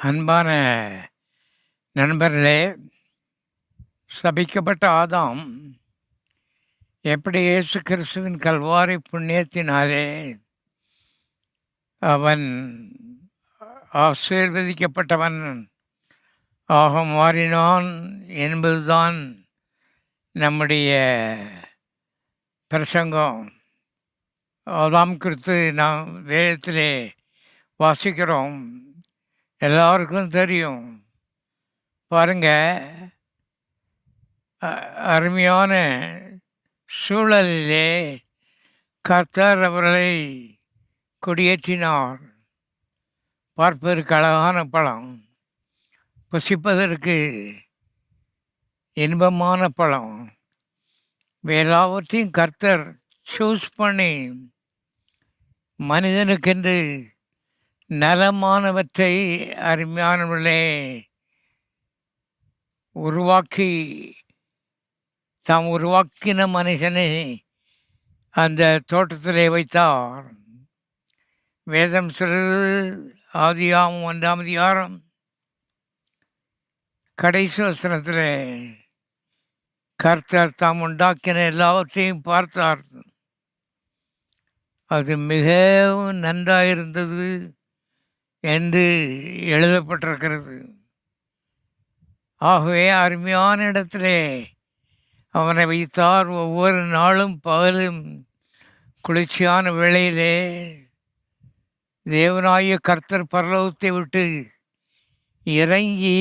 அன்பான நண்பர்களே, சபிக்கப்பட்ட ஆதாம் எப்படி இயேசு கிறிஸ்துவின் கல்வாரி புண்ணியத்தினாலே அவன் ஆசீர்வதிக்கப்பட்டவன் ஆக மாறினான் என்பதுதான் நம்முடைய பிரசங்கம். ஆதாம் குறித்து நாம் வேதத்திலே வாசிக்கிறோம், எல்லாருக்கும் தெரியும். பாருங்க, அருமையான சூழலிலே கர்த்தர் அவர்களை கொடியேற்றினார். பார்ப்பதற்கு அழகான பழம், புசிப்பதற்கு இன்பமான பழம், எல்லாவற்றையும் கர்த்தர் சூஸ் பண்ணி மனிதனுக்கென்று நலமானவற்றை அருமையானவர்களே உருவாக்கி தாம் உருவாக்கின மனுஷனை அந்த தோட்டத்திலே வைத்தார். வேதம் சொல்கிறது, ஆதியாகமம் 1ஆம் அதிகாரம் கடைசி வசனத்தில் கர்த்தர் தாம் உண்டாக்கின எல்லாவற்றையும் பார்த்தார், அது மிகவும் நன்றாயிருந்தது என்று எழுதப்பட்டிருக்கிறது. ஆகவே அருமையான இடத்திலே அவனை வைத்தார். ஒவ்வொரு நாளும் பகலும் குளிர்ச்சியான வேளையிலே தேவனாகிய கர்த்தர் பரலோகத்தை விட்டு இறங்கி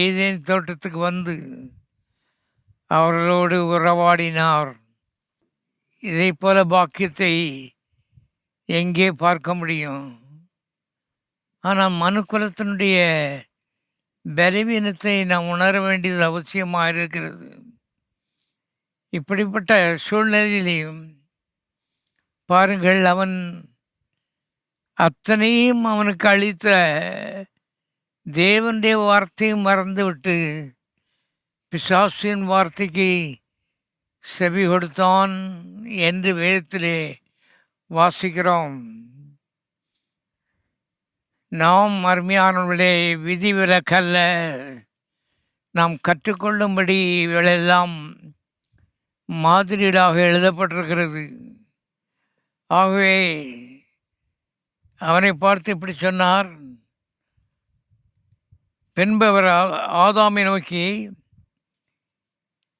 ஏதேன் தோட்டத்துக்கு வந்து அவர்களோடு உறவாடினார். இதை போல பாக்கியத்தை எங்கே பார்க்க முடியும்? ஆனால் மனுக்குலத்தினுடைய பலவீனத்தை நாம் உணர வேண்டியது அவசியமாக இருக்கிறது. இப்படிப்பட்ட சூழ்நிலையிலையும் பாருங்கள், அவன் அத்தனையும் அவனுக்கு அளித்த தேவனுடைய வார்த்தையும் மறந்துவிட்டு பிசாசின் வார்த்தைக்கு செவி கொடுத்தான் என்று வேதத்திலே வாசிக்கிறோம். நாம் அருமையானவர்களே, விதிவிலக்கல்ல, நாம் கற்றுக்கொள்ளும்படி இவைகளெல்லாம் மாதிரியாக எழுதப்பட்டிருக்கிறது. ஆகவே அவனை பார்த்து இப்படி சொன்னார். பின்பு அவர் ஆதாமை நோக்கி,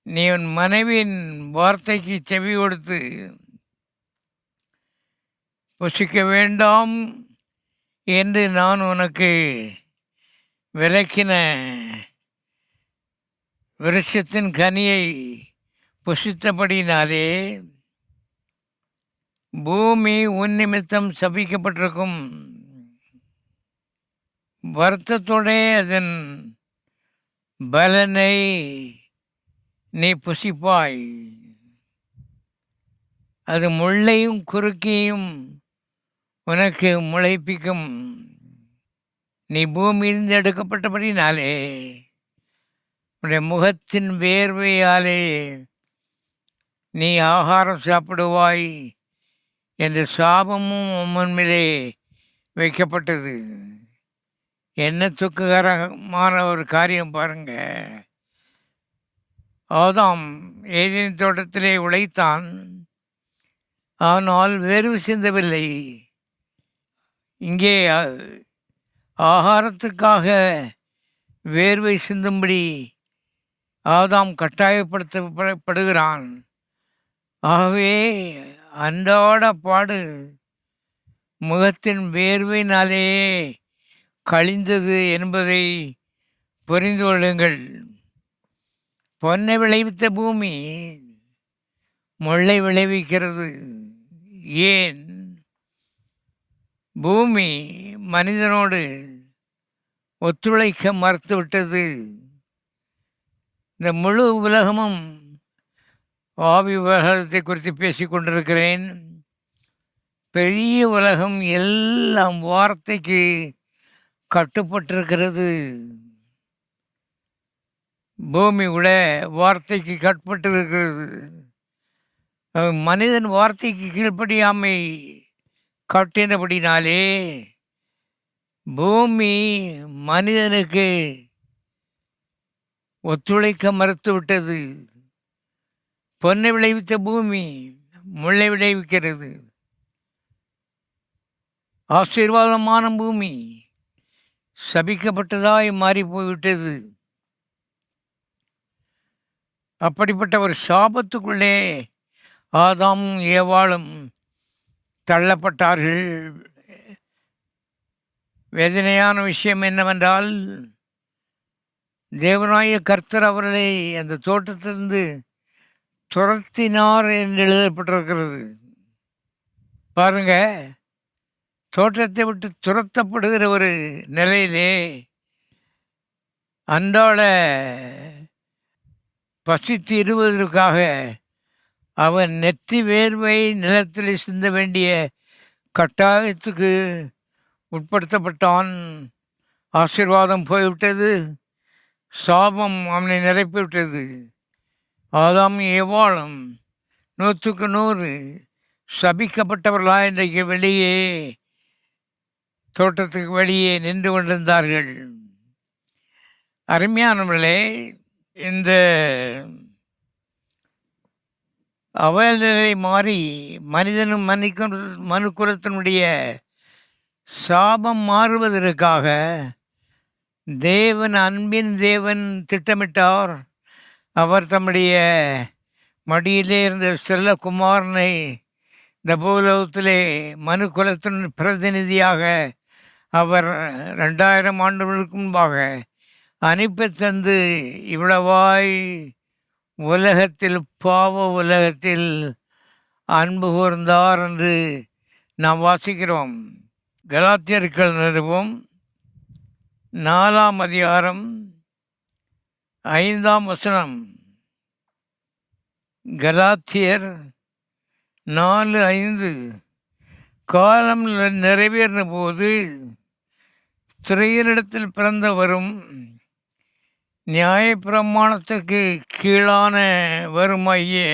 நீ உன் மனைவியின் வார்த்தைக்கு செவி கொடுத்து புசிக்க வேண்டாம் என்று நான் உனக்கு விலக்கின விருட்சத்தின் கனியை புசித்தபடினாலே பூமி உன் நிமித்தம் சபிக்கப்பட்டிருக்கும். வருத்தத்தோடே அதன் பலனை நீ புசிப்பாய். அது முள்ளையும் குறுக்கியும் உனக்கு முளைப்பிக்கும். நீ பூமியிலிருந்து எடுக்கப்பட்டபடினாலே உன்னுடைய முகத்தின் வேர்வையாலே நீ ஆகாரம் சாப்பிடுவாய் என்ற சாபமும் முன்மிலே வைக்கப்பட்டது. என்ன துக்ககரமான ஒரு காரியம் பாருங்க. ஆதாம் ஏதேன் தோட்டத்திலே உழைத்தான், ஆனால் வேர்வை சிந்தவில்லை. இங்கே ஆகாரத்துக்காக வேர்வை சிந்தும்படி ஆதாம் கட்டாயப்படுத்தப்படுகிறான். ஆகவே அன்றாட பாடு முகத்தின் வேர்வையினாலே கழிந்தது என்பதை புரிந்து கொள்ளுங்கள். பொன்னை விளைவித்த பூமி முள்ளை விளைவிக்கிறது. ஏன்? பூமி மனிதனோடு ஒத்துழைக்க மறுத்துவிட்டது. இந்த முழு உலகமும், ஆவி உலகத்தை குறித்து பேசிக் கொண்டிருக்கிறேன், பெரிய உலகம் எல்லாம் வார்த்தைக்கு கட்டுப்பட்டிருக்கிறது. பூமி கூட வார்த்தைக்கு கட்டுப்பட்டிருக்கிறது. மனிதன் வார்த்தைக்கு கீழ்ப்படியாமை காட்டினபடினாலே பூமி மனிதனுக்கு ஒத்துழைக்க மறுத்து விட்டது. பொன்னை விளைவித்த பூமி முள்ளை விளைவிக்கிறது. ஆசீர்வாதமான பூமி சபிக்கப்பட்டதாய் மாறி போய்விட்டது. அப்படிப்பட்ட ஒரு சாபத்துக்குள்ளே ஆதாமும் ஏவாளும் தள்ளப்பட்டார்கள். வேதனையான விஷயம் என்னவென்றால், தேவனாய கர்த்தர் அவர்களை அந்த தோட்டத்திலிருந்து துரத்தினார் என்று எழுதப்பட்டிருக்கிறது. பாருங்க, தோட்டத்தை விட்டு துரத்தப்படுகிற ஒரு நிலையிலே அன்றாட பசித்து இருவதற்காக அவன் நெற்றி வேர்வை நிலத்தில் சிந்த வேண்டிய கட்டாயத்துக்கு உட்படுத்தப்பட்டான். ஆசீர்வாதம் போய்விட்டது, சாபம் அவனை நிரப்பிவிட்டது. ஆதாம் ஏவாளும் 100க்கு 100 சபிக்கப்பட்டவர்களாக இன்றைக்கு வெளியே, தோட்டத்துக்கு வெளியே நின்று கொண்டிருந்தார்கள். அருமையானவர்களே, இந்த அவலநிலை மாறி மனிதனும் மனுக்குலத்தினுடைய சாபம் மாறுவதற்காக தேவன், அன்பின் தேவன் திட்டமிட்டார். அவர் தம்முடைய மடியிலே இருந்த செல்ல குமாரனை இந்த பூலோகத்திலே மனுக்குலத்தின் பிரதிநிதியாக அவர் 2000 ஆண்டுகளுக்கு முன்பாக அனுப்பி தந்து இவ்வளவாய் உலகத்தில், பாவ உலகத்தில் அன்பு கூர்ந்தார் என்று நாம் வாசிக்கிறோம். கலாத்தியர்கள் நிறுவம் 4ஆம் அதிகாரம் 5ஆம் வசனம். கலாத்தியர் 4:5. காலம் நிறைவேறின போது ஸ்திரீயரிடத்தில் பிறந்தவரும் நியாயப்பிரமாணத்துக்கு கீழான வருமாகிய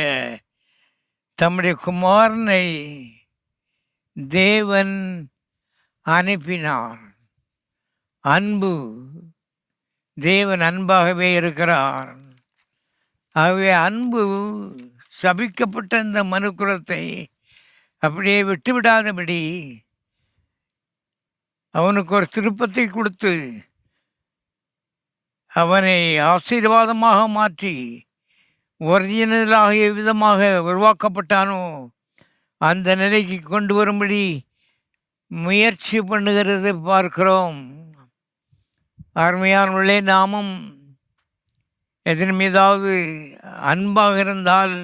தம்முடைய குமாரனை தேவன் அனுப்பினார். அன்பு, தேவன் அன்பாகவே இருக்கிறார். ஆகவே அன்பு சபிக்கப்பட்ட இந்த மனுக்குலத்தை அப்படியே விட்டுவிடாதபடி அவனுக்கு ஒரு திருப்பத்தை கொடுத்து அவனை ஆசீர்வாதமாக மாற்றி ஒரிஜினலாக எவ்விதமாக உருவாக்கப்பட்டானோ அந்த நிலைக்கு கொண்டு வரும்படி முயற்சி பண்ணுகிறதை பார்க்கிறோம். அருமையானவர்களே, நாமும் எதன் மீதாவது அன்பாக இருந்தால்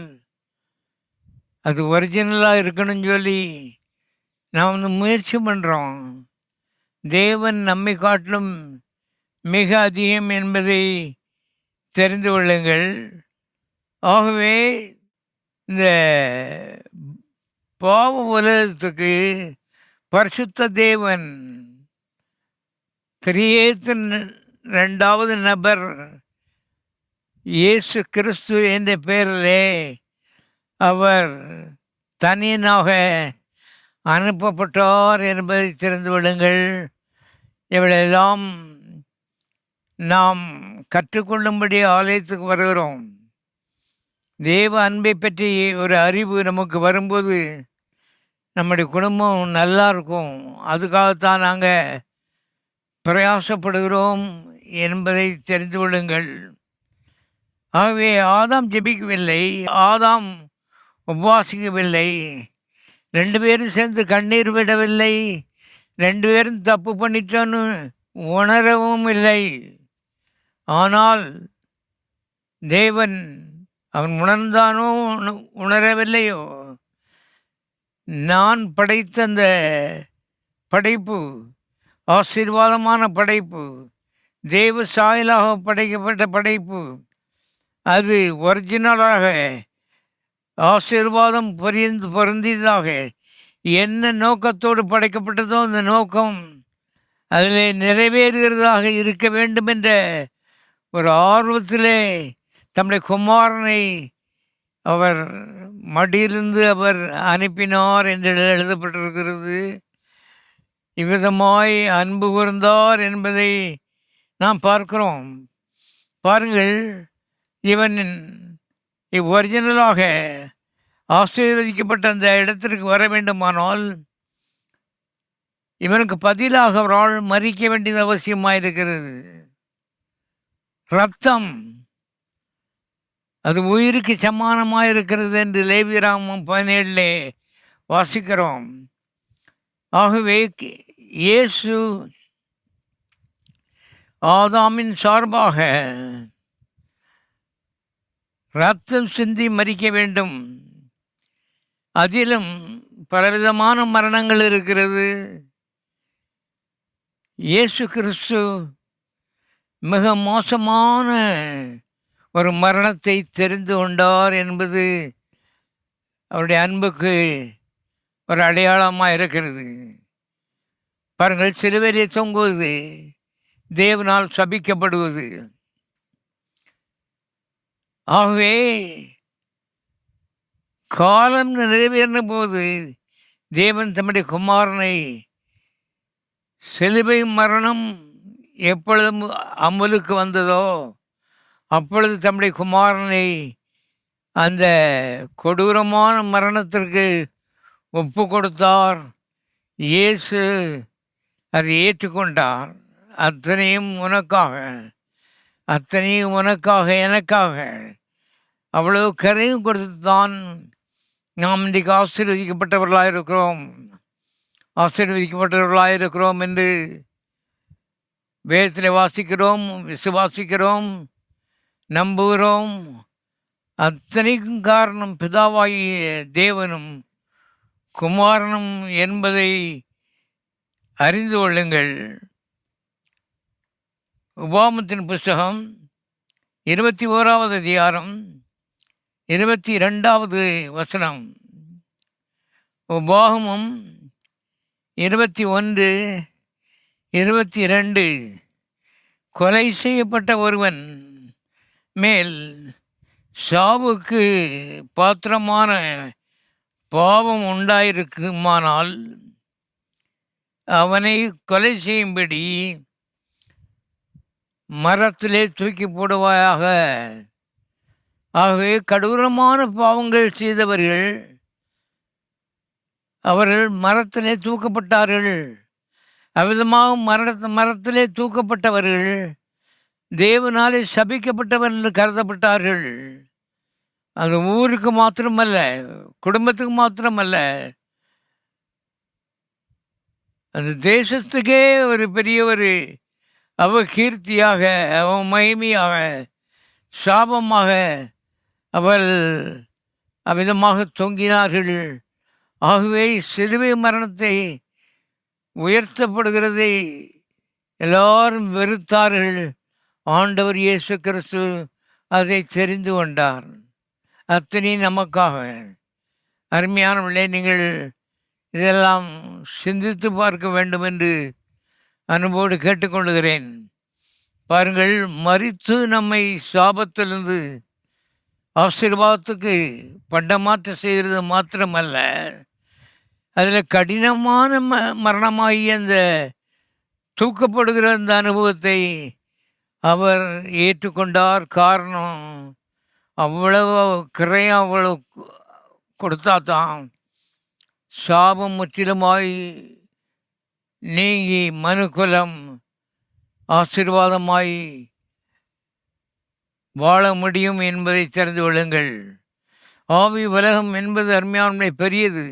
அது ஒரிஜினலாக இருக்கணும்னு சொல்லி நாம் முயற்சி பண்ணுறோம். தேவன் நம்மை காட்டிலும் மிக அதிகம் என்பதை தெரிந்து கொள்ளுங்கள். ஆகவே இந்த பாவ உலகத்துக்கு பரிசுத்த தேவன், திரியேத்தின் 2வது நபர் இயேசு கிறிஸ்து என்ற பெயரிலே அவர் தனியனாக அனுப்பப்பட்டார் என்பதை தெரிந்து கொள்ளுங்கள். இவளெல்லாம் நாம் கற்றுக்கொள்ளும்படி ஆலயத்துக்கு வருகிறோம். தேவ அன்பை பற்றி ஒரு அறிவு நமக்கு வரும்போது நம்முடைய குடும்பம் நல்லா இருக்கும். அதுக்காகத்தான் நாங்கள் பிரயாசப்படுகிறோம் என்பதை தெரிந்து கொள்ளுங்கள். ஆகவே ஆதாம் ஜெபிக்கவில்லை, ஆதாம் உபவாசிக்கவில்லை, 2 பேரும் சேர்ந்து கண்ணீர் விடவில்லை, 2 பேரும் தப்பு பண்ணிட்டோன்னு உணரவும் இல்லை. ஆனால் தேவன், அவன் உணர்ந்தானோ உணரவில்லையோ, நான் படைத்த அந்த படைப்பு ஆசீர்வாதமான படைப்பு, தேவ சாயலாக படைக்கப்பட்ட படைப்பு, அது ஒரிஜினலாக ஆசீர்வாதம் பொருந்தியதாக என்ன நோக்கத்தோடு படைக்கப்பட்டதோ அந்த நோக்கம் அதில் நிறைவேறுகிறதாக இருக்க வேண்டும் என்ற ஒரு ஆர்வத்திலே தம்முடைய குமாரனை அவர் மடியிலிருந்து அவர் அனுப்பினார் என்று எழுதப்பட்டிருக்கிறது. இவ்விதமாய் அன்பு கூர்ந்தார் என்பதை நாம் பார்க்கிறோம். பாருங்கள், இவன் ஒரிஜினலாக ஆசீர்வதிக்கப்பட்ட அந்த இடத்திற்கு வர வேண்டுமானால் இவனுக்கு பதிலாக அவரால் மறிக்க வேண்டியது அவசியமாயிருக்கிறது. ரத்தம் அது உயிருக்கு சமானமாயிருக்கிறது என்று லேவியராகமம் 17 வாசிக்கிறோம். ஆகவே இயேசு ஆதாமின் சார்பாக ரத்தம் சிந்தி மறிக்க வேண்டும். அதிலும் பலவிதமான மரணங்கள் இருக்கிறது. இயேசு கிறிஸ்து மிக மோசமான ஒரு மரணத்தை தெரிந்து கொண்டார் என்பது அவருடைய அன்புக்கு ஒரு அடையாளமாக இருக்கிறது. பாருங்கள், சிலுவையிலே தொங்குவது தேவனால் சபிக்கப்படுவது. ஆகவே காலம் நிறைவேறின போது தேவன் தம்முடைய குமாரனை சிலுவை மரணம் எப்பொழுது அமலுக்கு வந்ததோ அப்பொழுது தம்முடைய குமாரனை அந்த கொடூரமான மரணத்திற்கு ஒப்பு கொடுத்தார். இயேசு அதை ஏற்றுக்கொண்டார். அத்தனையும் உனக்காக எனக்காக அவ்வளவு கரையும் கொடுத்து தான் நாம் இன்றைக்கு ஆசீர்வதிக்கப்பட்டவர்களாக இருக்கிறோம் என்று வேதத்தில் வாசிக்கிறோம், விசுவாசிக்கிறோம், நம்புகிறோம். அத்தனைக்கும் காரணம் பிதாவாகிய தேவனும் குமாரனும் என்பதை அறிந்து கொள்ளுங்கள். உபாகமத்தின் புஸ்தகம் 21வது அதிகாரம் 22வது வசனம். உபாகமம் 21:22 கொலை செய்யப்பட்ட ஒருவன் மேல் சாவுக்கு பாத்திரமான பாவம் உண்டாயிருக்குமானால் அவனை கொலை செய்யும்படி மரத்திலே தூக்கி போடுவாயாக. ஆகவே கொடூரமான பாவங்கள் செய்தவர்கள் அவர்கள் மரத்திலே தூக்கப்பட்டார்கள். அவ்விதமாக மரத்திலே தூக்கப்பட்டவர்கள் தேவனாலே சபிக்கப்பட்டவர்கள் கருதப்பட்டார்கள். அது ஊருக்கு மாத்திரமல்ல, குடும்பத்துக்கு மாத்திரமல்ல, அந்த தேசத்துக்கே ஒரு பெரிய ஒரு அவகீர்த்தியாக, மகிமையாக, சாபமாக அவள் அவ்விதமாக தொங்கினார்கள். ஆகவே சிலுவை மரணத்தை உயர்த்தப்படுகிறதை எல்லாரும் வெறுத்தார்கள். ஆண்டவர் இயேசு கிறிஸ்து அதை தெரிந்து கொண்டார். அத்தனை நமக்காக. அருமையானவர்களே, நீங்கள் இதெல்லாம் சிந்தித்து பார்க்க வேண்டும் என்று அன்போடு கேட்டுக்கொள்கிறேன். பாருங்கள், மரித்து நம்மை சாபத்திலிருந்து ஆசீர்வாதத்துக்கு பண்டமாற்றம் செய்கிறது மாத்திரமல்ல, அதில் கடினமான மரணமாகி அந்த தூக்கப்படுகிற அந்த அனுபவத்தை அவர் ஏற்றுக்கொண்டார். காரணம், அவ்வளவு கிரையம் அவ்வளவு கொடுத்தா தான் சாபம் முற்றிலுமாய் நீங்கி மனுக்குலம் ஆசீர்வாதமாய் வாழ முடியும் என்பதை தெரிந்து கொள்ளுங்கள். ஆவி உலகம் என்பது அருமையாண்மை பெரியது.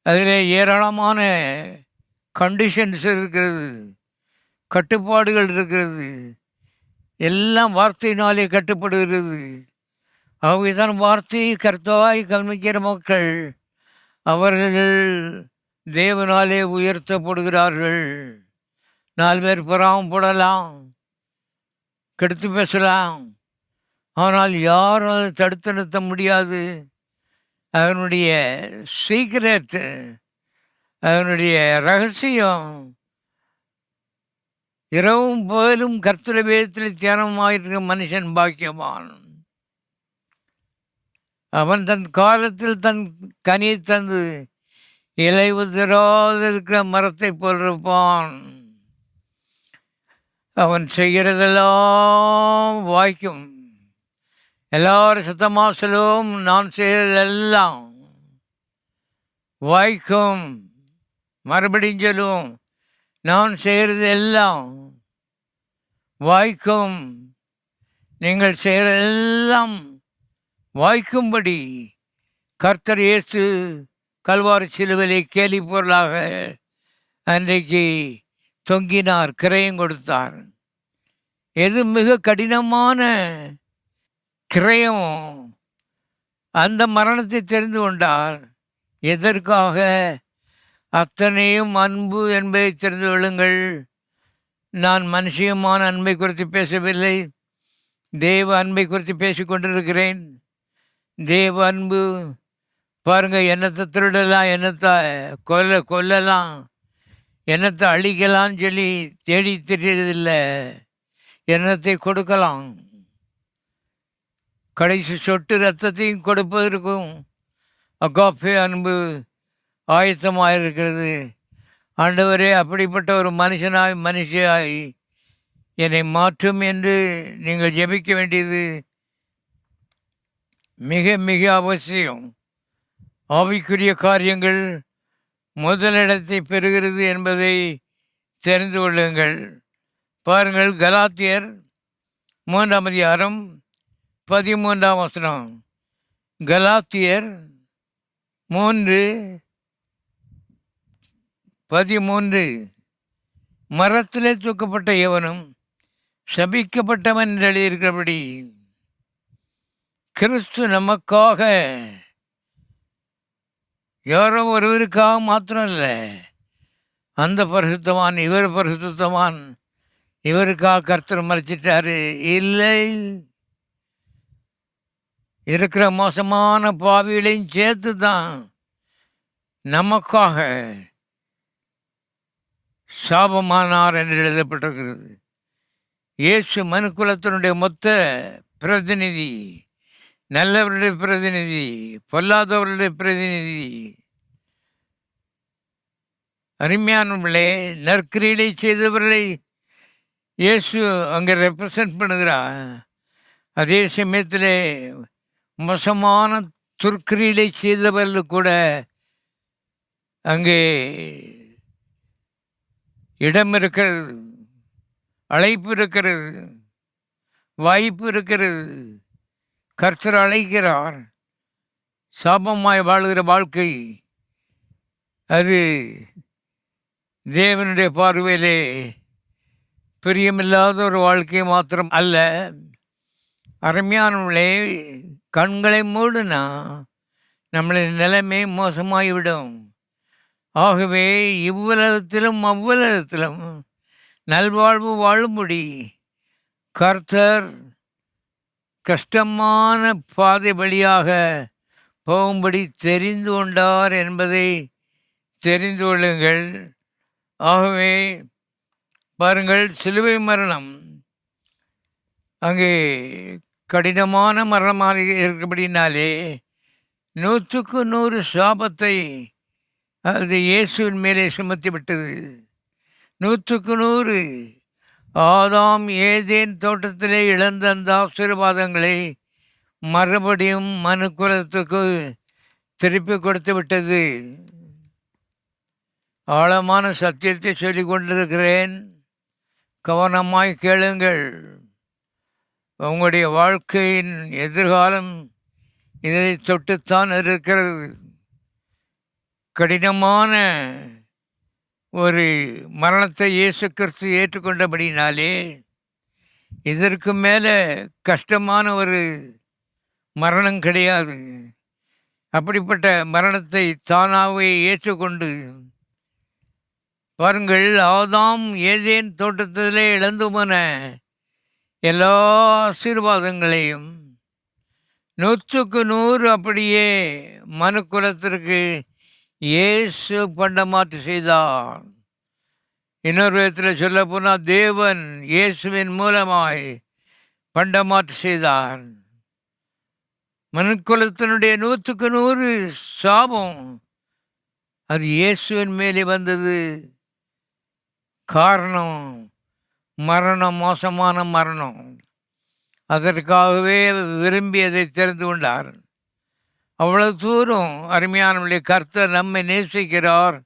அதில் ஏராளமான கண்டிஷன்ஸ் இருக்கிறது, கட்டுப்பாடுகள் இருக்கிறது. எல்லாம் வார்த்தையினாலே கட்டுப்படுகிறது. ஆகவே தான் வார்த்தையை கர்த்தவாய் கவனிக்கிற மக்கள் அவர்கள் தேவனாலே உயர்த்தப்படுகிறார்கள். 4 பேர் பொறாமப்படலாம், கெடுத்து பேசலாம், ஆனால் யாரும் அதை தடுத்து நிறுத்த முடியாது. அவனுடைய சீக்ரெட், அவனுடைய ரகசியம் இரவும் பகலும் கர்த்தருடைய வேதத்தில் தியானமாயிருக்கிற மனுஷன் பாக்கியவான். அவன் தன் காலத்தில் தன் கனியை தந்து இலை உதிராது இருக்கிற மரத்தை போல் இருப்பான். அவன் செய்கிறதெல்லாம் வாய்க்கும். எல்லாரும் சுத்தமாக சொல்லுவோம், நான் செய்கிறதெல்லாம் வாய்க்கும். மறுபடியும் சொல்லுவோம், நான் செய்கிறது எல்லாம் வாய்க்கும். நீங்கள் செய்கிறதெல்லாம் வாய்க்கும்படி கர்த்தர் இயேசு கல்வாரி சிலுவையிலே கேலி பொருளாக அன்றைக்கு தொங்கினார், கிரயம் கொடுத்தார். எது மிக கடினமான கிரயம், அந்த மரணத்தை தெரிந்து கொண்டார். எதற்காக? அத்தனையும் அன்பு என்பதை தெரிந்து கொள்ளுங்கள். நான் மனுஷியமான அன்பை குறித்து பேசவில்லை, தேவ அன்பை குறித்து பேசிக்கொண்டிருக்கிறேன். தேவ அன்பு பாருங்கள், என்னத்தை திருடலாம், என்னத்தை கொல்லலாம், என்னத்தை அழிக்கலான்னு சொல்லி தேடி தெரியறதில்லை. என்னத்தை கொடுக்கலாம், கடைசி சொட்டு ரத்தத்தையும் கொடுப்பதற்கும் அகாப்பே அன்பு ஆயத்தமாக இருக்கிறது. ஆண்டவரே, அப்படிப்பட்ட ஒரு மனுஷியாய் என்னை மாற்றும் என்று நீங்கள் ஜெபிக்க வேண்டியது மிக மிக அவசியம். ஆவிக்குரிய காரியங்கள் முதலிடத்தை பெறுகிறது என்பதை தெரிந்து கொள்ளுங்கள். பாருங்கள், கலாத்தியர் 3ஆம் அதிகாரம் 13ஆம் வசனம். கலாத்தியர் 3:13. மரத்திலே தூக்கப்பட்ட எவனும் சபிக்கப்பட்டவன் என்று எழுதியிருக்கிறபடி கிறிஸ்து நமக்காக, யாரோ ஒருவருக்காக மாத்திரம் இல்லை, அந்த பரிசுத்தவான், இவர் பரிசுத்தவான், இவருக்காக கர்த்தர் மறைச்சிட்டாரு இல்லை, இருக்கிற மோசமான பாவிகளையும் சேர்த்து தான் நமக்காக சாபமானார் என்று எழுதப்பட்டிருக்கிறது. இயேசு மனுக்குலத்தினுடைய மொத்த பிரதிநிதி, நல்லவருடைய பிரதிநிதி, பொல்லாதவருடைய பிரதிநிதி. அருமையானவர்களே, நற்கிரியை செய்தவர்களை இயேசு அங்கே ரெப்ரசன்ட் பண்ணுகிறார். அதே சமயத்தில் மோசமான துர்க்கிரியை செய்தவர்கள் கூட அங்கே இடம் இருக்கிறது, அழைப்பு இருக்கிறது, வாய்ப்பு இருக்கிறது. கர்த்தர் அழைக்கிறார். சாபமாய் வாழ்கிற வாழ்க்கை அது தேவனுடைய பார்வையிலே பிரியமில்லாத ஒரு வாழ்க்கை மாத்திரம் அல்ல. அருமையானவர்களே, கண்களை மூடுனா நம்மளை நிலைமை மோசமாகிவிடும். ஆகவே இவ்வுலகத்திலும் அவ்வுலகத்திலும் நல்வாழ்வு வாழும்படி கர்த்தர் கஷ்டமான பாதை வழியாக போகும்படி தெரிந்து கொண்டார் என்பதை தெரிந்து கொள்ளுங்கள். ஆகவே பாருங்கள், சிலுவை மரணம் அங்கே கடினமான மரணமாக இருக்கிறபடினாலே 100க்கு 100 சாபத்தை அது இயேசுவின் மேலே சுமத்தி விட்டது. 100க்கு 100 ஆதாம் ஏதேன் தோட்டத்திலே இழந்த அந்த ஆசீர்வாதங்களை மறுபடியும் மனுக்குலத்துக்கு திருப்பி கொடுத்து விட்டது. ஆழமான சத்தியத்தை சொல்லிக் கொண்டிருக்கிறேன், கவனமாய் கேளுங்கள். உங்களுடைய வாழ்க்கையின் எதிர்காலம் இதை தொட்டுத்தான் இருக்கிறது. கடினமான ஒரு மரணத்தை இயேசு கிறிஸ்து ஏற்றுக்கொண்டபடினாலே இதற்கு மேலே கஷ்டமான ஒரு மரணம் கிடையாது. அப்படிப்பட்ட மரணத்தை தானாகவே ஏற்றுக்கொண்டு பாருங்கள், ஆதாம் ஏதேன் தோட்டத்திலே இழந்து போன எல்லா ஆசீர்வாதங்களையும் 100க்கு 100 அப்படியே மனுக்குலத்திற்கு இயேசு பண்டமாற்று செய்தார். இன்னொரு விதத்தில் சொல்ல போனால், தேவன் இயேசுவின் மூலமாய் பண்டமாற்று செய்தார். மனுக்குலத்தினுடைய 100க்கு 100 சாபம் அது இயேசுவின் மேலே வந்தது. காரணம் மரணம், மோசமான மரணம். அதற்காகவே விரும்பி அதை தெரிந்து கொண்டார். அவ்வளவு தூரம் அருமையானவர்களே, கர்த்தர் நம்மை நேசிக்கிறார்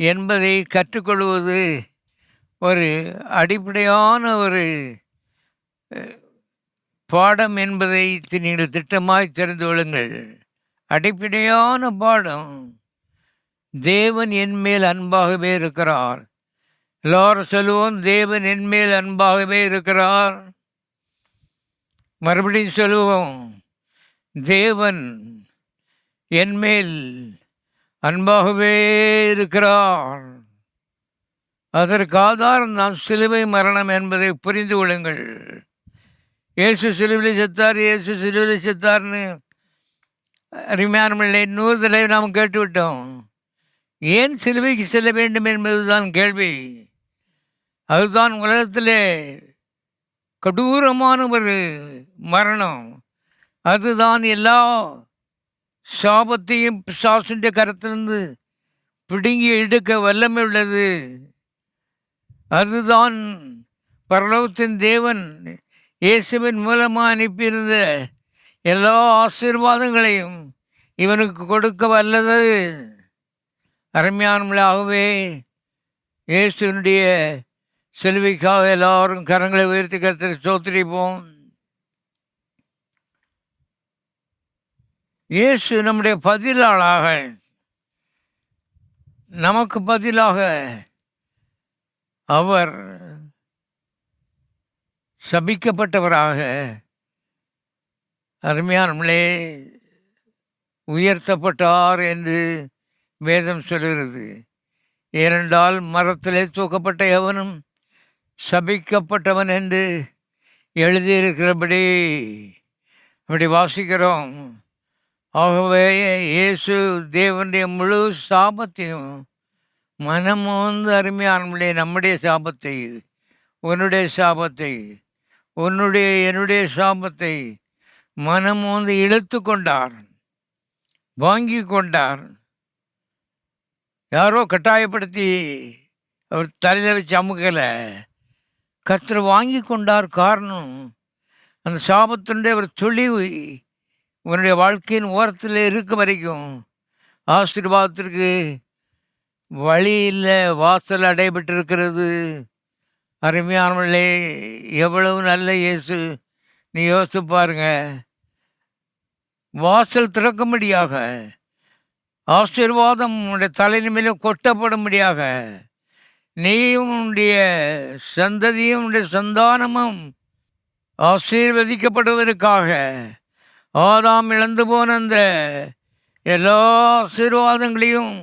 என்பதை கற்றுக்கொள்வது ஒரு அடிப்படையான ஒரு பாடம் என்பதை நீங்கள் திட்டமாய் தெரிந்து கொள்ளுங்கள். அடிப்படையான பாடம். தேவன் என் மேல் அன்பாகவே இருக்கிறார். எல்லாரும் சொல்லுவோம், தேவன் என் மேல் அன்பாகவே இருக்கிறார். மறுபடியும் சொல்லுவோம், தேவன் என் மேல் அன்பாகவே இருக்கிறார். அதற்கு ஆதாரம் தான் சிலுவை மரணம் என்பதை புரிந்து கொள்ளுங்கள். இயேசு சிலுவையில் செத்தார், இயேசு சிலுவையில் செத்தார்னு அருமையானவர்களே 100 தடவை நாம் கேட்டுவிட்டோம். ஏன் சிலுவைக்கு செல்ல வேண்டும் என்பதுதான் கேள்வி. அதுதான் உலகத்திலே கொடூரமான ஒரு மரணம். அதுதான் எல்லா சாபத்தையும் பிசாசுடைய கரத்திலிருந்து பிடுங்கி எடுக்க வல்லமை உள்ளது. அதுதான் பரலோகத்தின் தேவன் இயேசுவின் மூலமாக அனுப்பியிருந்த எல்லா ஆசீர்வாதங்களையும் இவனுக்கு கொடுக்க வல்லது. அருமையானவர்களாகவே இயேசுனுடைய சிலுவைக்காக எல்லாரும் கரங்களை உயர்த்தி கர்த்தரை ஸ்தோத்திரிப்போம். இயேசு நம்முடைய பதிலாளாக, நமக்கு பதிலாக அவர் சபிக்கப்பட்டவராக அருமையானவர்களே உயர்த்தப்பட்டார் என்று வேதம் சொல்கிறது. ஏனென்றால் மரத்திலே தூக்கப்பட்ட எவனும் சபிக்கப்பட்டவன் என்று எழுதியிருக்கிறபடி அப்படி வாசிக்கிறோம். ஆகவே இயேசு தேவனுடைய முழு சாபத்தையும் மனமோந்து அருமையானவர்களே நம்முடைய சாபத்தை, உன்னுடைய சாபத்தை, என்னுடைய சாபத்தை மனமோந்து இழுத்து கொண்டார், வாங்கி கொண்டார். யாரோ கட்டாயப்படுத்தி அவர் தலையில் வச்சு அமுக்கலை, கர்த்தர் வாங்கி கொண்டார். காரணம் அந்த சாபத்தினுடைய ஒரு துளிவு உன்னுடைய வாழ்க்கையின் ஓரத்தில் இருக்க வரைக்கும் ஆசீர்வாதத்திற்கு வழியில் வாசல் அடைபட்டிருக்கிறது. அருமையானவர்களே, எவ்வளவு நல்ல இயேசு! நீ யோசித்து பாருங்க. வாசல் திறக்கும்படியாக ஆசீர்வாதம் உன்னுடைய தலையின் மேலே கொட்டப்படும்படியாக நீயும் உன்னுடைய சந்ததியும் உன்னுடைய சந்தானமும் ஆசீர்வதிக்கப்படுவதற்காக ஆதாம் இழந்து போன அந்த எல்லா ஆசீர்வாதங்களையும்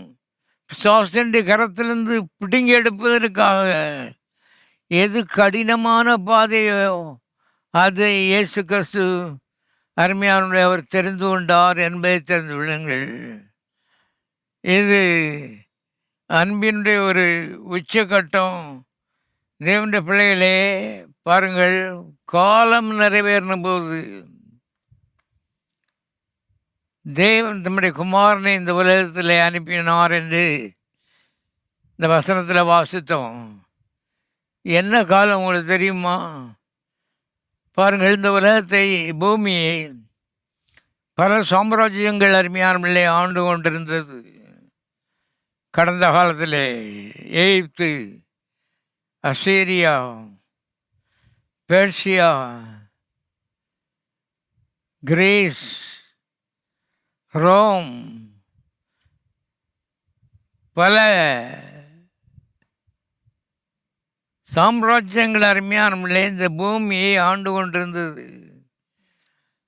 பிசாசுடைய கரத்திலிருந்து பிடுங்கி எடுப்பதற்காக எது கடினமான பாதையோ அதை இயேசு கிறிஸ்து அருமையானுடைய அவர் தெரிந்து கொண்டார் என்பதை தெரிந்து கொள்ளுங்கள். இது அன்பினுடைய ஒரு உச்சகட்டம். தேவனுடைய பிள்ளைகளே பாருங்கள், காலம் நிறைவேறின போது தேவன் தம்முடைய குமாரனை இந்த உலகத்தில் அனுப்பினார் என்று இந்த வசனத்தில் வாசித்தோம். என்ன காலம் உங்களுக்கு தெரியுமா? பாருங்கள், இந்த உலகத்தை, பூமியை பல சாம்ராஜ்யங்கள் அருமையானவர்களே ஆண்டு கொண்டிருந்தது. கடந்த காலத்தில் எகிப்து, அசீரியா, பெர்சியா, கிரீஸ், ரோம், பல சாம்ராஜ்யங்கள் அருமையானவர்களே இந்த பூமியை ஆண்டு கொண்டிருந்தது.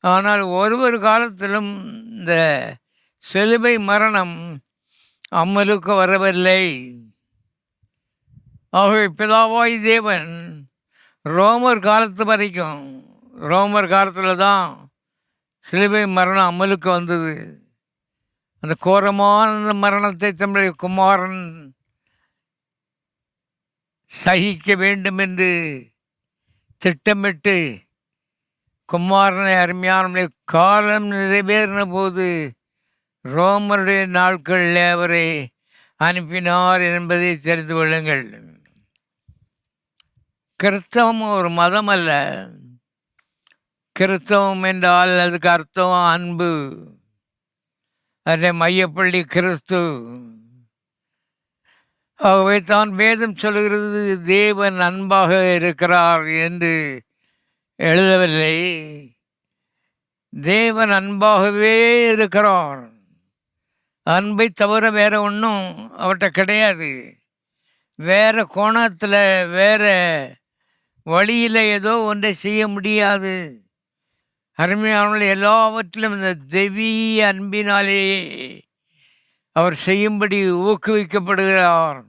ஆனால் ஒவ்வொரு காலத்திலும் இந்த சிலுவை மரணம் அமலுக்கு வரவில்லை. ஆகவே பிதாவாய் தேவன் ரோமர் காலத்து வரைக்கும், ரோமர் காலத்தில் தான் சிலுவை மரணம் அமலுக்கு வந்தது. அந்த கோரமான மரணத்தை தம்முடைய குமாரன் சகிக்க வேண்டும் என்று திட்டமிட்டு குமாரனை அருமையான காலம் நிறைவேறின போது ரோமருடைய நாட்களில் அவரை அனுப்பினார் என்பதை தெரிந்து கொள்ளுங்கள். கிறிஸ்தவம் ஒரு மதம் அல்ல. கிறிஸ்தவம் என்றால் அதுக்கு அர்த்தம் அன்பு. அதை மையப்பள்ளி கிறிஸ்து. ஆகவே தான் வேதம் சொல்கிறது தேவன் அன்பாக இருக்கிறார் என்று எழுதவில்லை. தேவன் அன்பாகவே இருக்கிறார். அன்பை தவிர வேற ஒன்றும் அவர்கிட்ட கிடையாது. வேறு கோணத்தில் வேறு வழியில் ஏதோ ஒன்றை செய்ய முடியாது. அருமையானவர்கள், எல்லாவற்றிலும் இந்த தெய்வீக அன்பினாலேயே அவர் செய்யும்படி ஊக்குவிக்கப்படுகிறார்.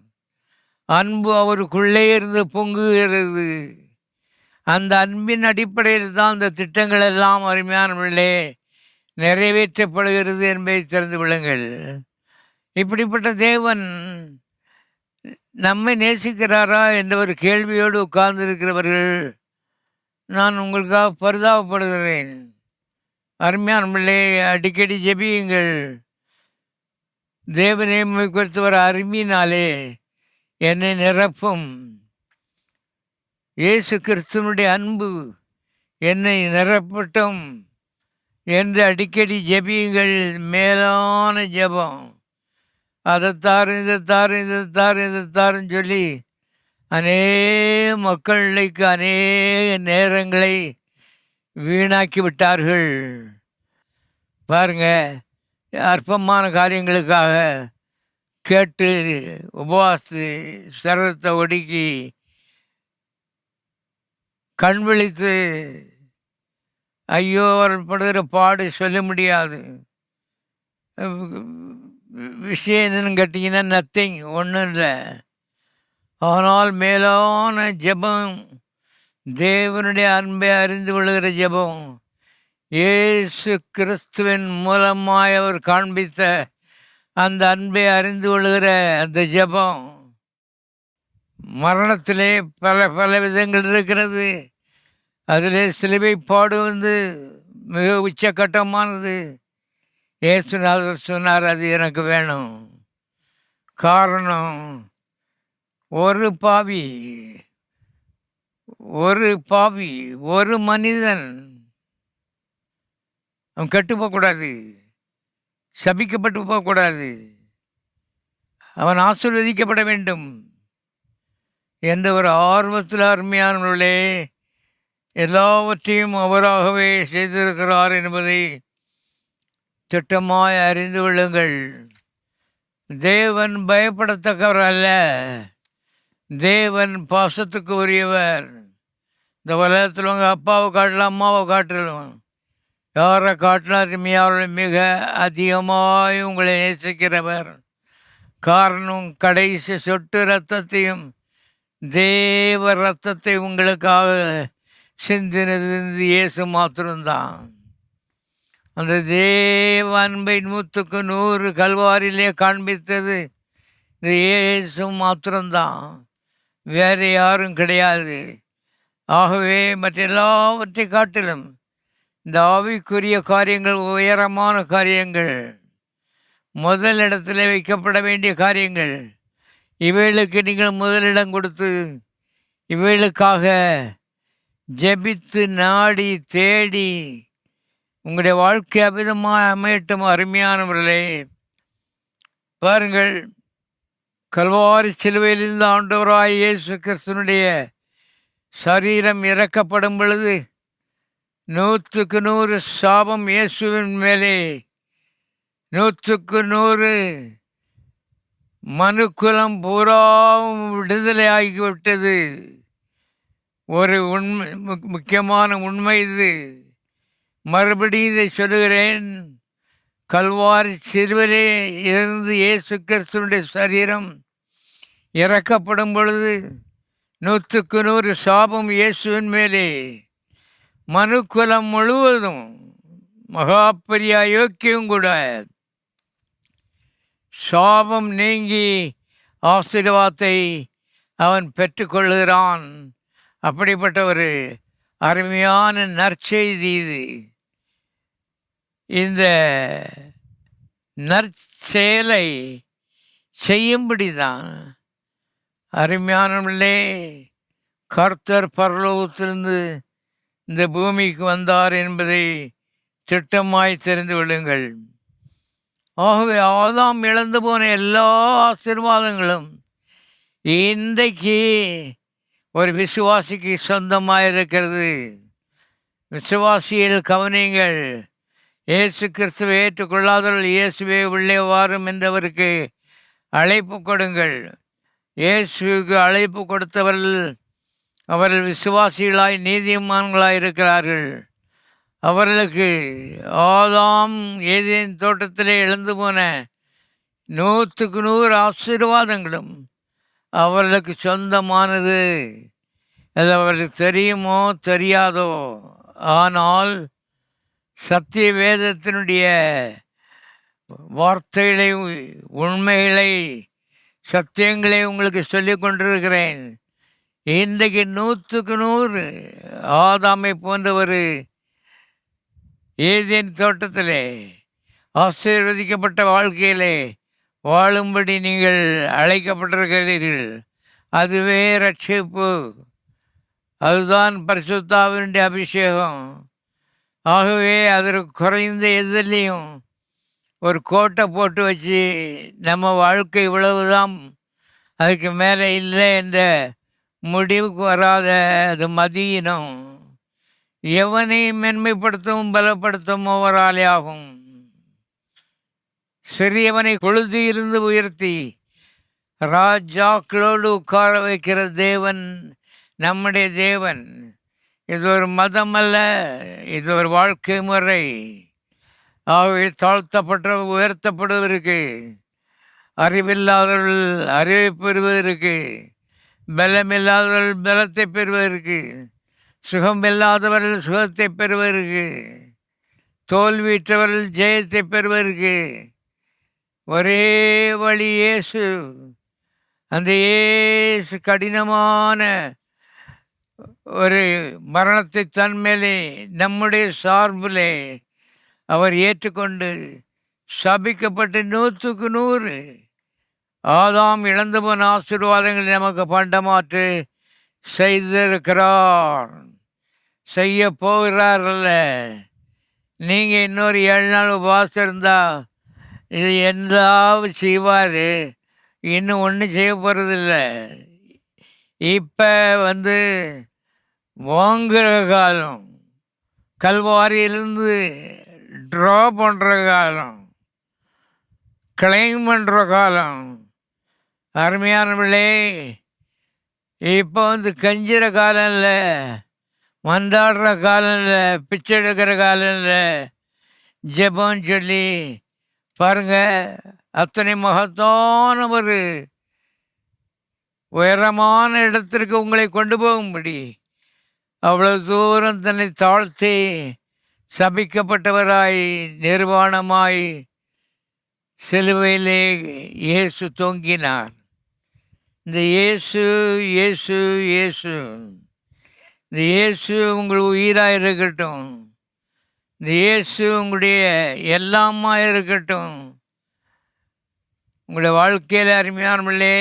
அன்பு அவருக்குள்ளே இருந்து பொங்குகிறது. அந்த அன்பின் அடிப்படையில் தான் இந்த திட்டங்கள் எல்லாம் அருமையானவர்களே நிறைவேற்றப்படுகிறது என்பதை தெரிந்து கொள்ளுங்கள். இப்படிப்பட்ட தேவன் நம்மை நேசிக்கிறாரா என்ற ஒரு கேள்வியோடு உட்கார்ந்திருக்கிறவர்கள் நான் உங்களுக்காக பரிதாபப்படுகிறேன். அருமையானவர்களே, அடிக்கடி ஜெபியுங்கள். தேவனே குறித்து ஒரு அருமையினாலே என்னை நிரப்பும். இயேசு கிறிஸ்துவனுடைய அன்பு என்னை நிரப்பட்டும் என்று அடிக்கடி ஜெபியுங்கள். மேலான ஜெபம். அதைத்தாரும் இதைத்தாரும் இதைத்தாரும் இதைத்தாரும் சொல்லி அநேக மக்களுக்கு அநேக நேரங்களை வீணாக்கி விட்டார்கள். பாருங்க, அற்பமான காரியங்களுக்காக கேட்டு உபவாசி சிரத்தை ஒடுக்கி கண் விழித்து ஐயோ அவர் படுகிற பாடு சொல்ல முடியாது. விஷயம் என்னன்னு கேட்டிங்கன்னா நத்திங், ஒன்றும் இல்லை. ஆனால் மேலான ஜெபம், தேவனுடைய அன்பை அறிந்து கொள்கிற ஜெபம், இயேசு கிறிஸ்துவின் மூலமாய் அவர் காண்பித்த அந்த அன்பை அறிந்து கொள்கிற அந்த ஜெபம். மரணத்திலே பல பல விதங்கள் இருக்கிறது. அதிலே சிலுவை பாடு மிக உச்சக்கட்டமானது. இயேசுநாதர் சொன்னார், அது எனக்கு வேணும். காரணம், ஒரு பாவி ஒரு மனிதன் அவன் கெட்டு போகக்கூடாது, சபிக்கப்பட்டு போகக்கூடாது, அவன் ஆசீர்வதிக்கப்பட வேண்டும் என்ற ஒரு ஆர்வத்தில் அருமையானவர்களே எல்லாவற்றையும் அவராகவே செய்திருக்கிறார் என்பதை திட்டமாய் அறிந்து கொள்ளுங்கள். தேவன் பயப்படத்தக்கவர் அல்ல. தேவன் பாசத்துக்கு உரியவர். இந்த உலகத்தில் உங்கள் அப்பாவை காட்டலாம், அம்மாவை காட்டலாம், யாரை காட்டிலும் அருமையாளர் மிக அதிகமாய் உங்களை நேசிக்கிறவர். காரணம், கடைசி சொட்டு இரத்தத்தையும் தேவ இரத்தத்தை உங்களுக்காக சிந்தினது இயேசு மாத்திரம்தான். அந்த தேவ அன்பை 100க்கு 100 கல்வாரியிலே காண்பித்தது இந்த இயேசு மாத்திரம்தான், வேறு யாரும் கிடையாது. ஆகவே மற்ற எல்லாவற்றை காட்டிலும் இந்த ஆவிக்குரிய காரியங்கள், உயரமான காரியங்கள், முதல் இடத்துல வைக்கப்பட வேண்டிய காரியங்கள், இவைகளுக்கு நீங்கள் முதலிடம் கொடுத்து இவைகளுக்காக ஜெபித்து நாடி தேடி உங்களுடைய வாழ்க்கை அபிதமாக அமையட்டும். அருமையானவர்களே, பாருங்கள், கல்வாரி சிலுவையிலிருந்து ஆண்டவராய் இயேசு கிறிஸ்துவனுடைய சரீரம் இறக்கப்படும் பொழுது 100க்கு 100 சாபம் இயேசுவின் மேலே, 100க்கு 100 மனுக்குலம் பூராவும் விடுதலை ஆகிவிட்டது. ஒரு உண்மை, முக்கியமான உண்மை இது. மறுபடியும் இதை சொல்லுகிறேன். கல்வாரி சிலுவையிலே இருந்து இயேசு கிறிஸ்துவனுடைய சரீரம் இறக்கப்படும் பொழுது 100க்கு 100 சாபம் இயேசுவின் மேலே, மனுக்குலம் முழுவதும் மகா பெரிய அயோக்கியம் கூட சாபம் நீங்கி ஆசீர்வாதத்தை அவன் பெற்றுக்கொள்கிறான். அப்படிப்பட்ட ஒரு அருமையான நற்செய்தி இது. இந்த நற்செயலை செய்யும்படி தான். அருமையானவர்களே, கர்த்தர் பரலோகத்திலிருந்து இந்த பூமிக்கு வந்தார் என்பதை திட்டமாய் தெரிந்து கொள்ளுங்கள். ஆகவே ஆதாம் இழந்து போன எல்லா ஆசீர்வாதங்களும் இன்றைக்கு ஒரு விசுவாசிக்கு சொந்தமாக இருக்கிறது. விசுவாசியில் கவனிங்கள். இயேசு கிறிஸ்துவை ஏற்றுக்கொள்ளாதவர்கள் இயேசுவே உள்ளே வாரும் என்றவருக்கு அழைப்பு கொடுங்கள். இயேசுவுக்கு அழைப்பு கொடுத்தவர்கள் அவர்கள் விசுவாசிகளாய் நீதிமான்களாய் இருக்கிறார்கள். அவர்களுக்கு ஆதாம் ஏதேன் தோட்டத்திலே இழந்து போன 100க்கு 100 ஆசீர்வாதங்களும் அவர்களுக்கு சொந்தமானது. அது அவர்களுக்கு தெரியுமோ தெரியாதோ, ஆனால் சத்திய வேதத்தினுடைய வார்த்தைகளை, உண்மைகளை, சத்தியங்களை உங்களுக்கு சொல்லிக் கொண்டிருக்கிறேன். இன்றைக்கு 100க்கு 100 ஆதாமை போன்றவர் ஏதேன் தோட்டத்திலே ஆசீர்வதிக்கப்பட்ட வாழ்க்கையிலே வாழும்படி நீங்கள் அழைக்கப்பட்டிருக்கிறீர்கள். அதுவே ரட்சிப்பு. அதுதான் பரிசுத்தாவினுடைய அபிஷேகம். ஆகவே அதற்கு குறைந்த எதிலையும் ஒரு கோட்டை போட்டு வச்சு நம்ம வாழ்க்கை இவ்வளவுதான், அதுக்கு மேலே இல்லை என்ற முடிவுக்கு வராத அது மதியினம். எவனையும் மென்மைப்படுத்தவும் பலப்படுத்தவும் ஒவ்வொராலே ஆகும். சிறியவனை கொழுதி இருந்து உயர்த்தி ராஜாக்களோடு உட்கார வைக்கிற தேவன் நம்முடைய தேவன். இது ஒரு மதம் அல்ல, இது ஒரு வாழ்க்கை முறை. ஆகவே தாழ்த்தப்பட்ட உயர்த்தப்படுவதற்கு, அறிவில்லாதவர்கள் அறிவை பெறுவதற்கு, பலமில்லாதவர்கள் பலத்தை பெறுவதற்கு, சுகமில்லாதவர்கள் சுகத்தை பெறுவதற்கு, தோல்வியற்றவர்கள் ஜெயத்தை பெறுவதற்கு ஒரே வழி இயேசு. அந்த இயேசு கடினமான ஒரு மரணத்தை தன்மேலே நம்முடைய சார்பிலே அவர் ஏற்றுக்கொண்டு சபிக்கப்பட்டு 100க்கு 100 ஆதாம் இழந்து போன ஆசீர்வாதங்களை நமக்கு பண்டமாற்று செய்திருக்கிறார். செய்ய போகிறாரல்ல. நீங்கள் இன்னொரு 7 நாள் உபவாசம் இருந்தால் இது எந்தாவது செய்வார். இன்னும் ஒன்றும் செய்ய போகிறதில்ல. இப்போ வாங்குகிற காலம், கல்வாரியிலிருந்து ட்ரா பண்ணுற காலம், கிளைம் பண்ணுற காலம். அருமையானவர்களே, இப்போ கஞ்சிற காலம் இல்லை, மன்றாடுற காலம் இல்லை, பிச்சை எடுக்கிற காலம் இல்லை. ஜெபம் சொல்லி பாருங்க, அத்தனை மகத்தான ஒரு உயரமான இடத்திற்கு உங்களை கொண்டு போகும்படி அவ்வளவு தூரம் தன்னை தாழ்த்தி சபிக்கப்பட்டவராய் நிர்வாணமாய் சிலுவையிலே இயேசு தொங்கினார். இந்த இயேசு இயேசு இயேசு இந்த இயேசு உங்கள் உயிராக இருக்கட்டும். இந்த இயேசு உங்களுடைய எல்லாமா இருக்கட்டும். உங்களுடைய வாழ்க்கையில் அருமையானவர்களே,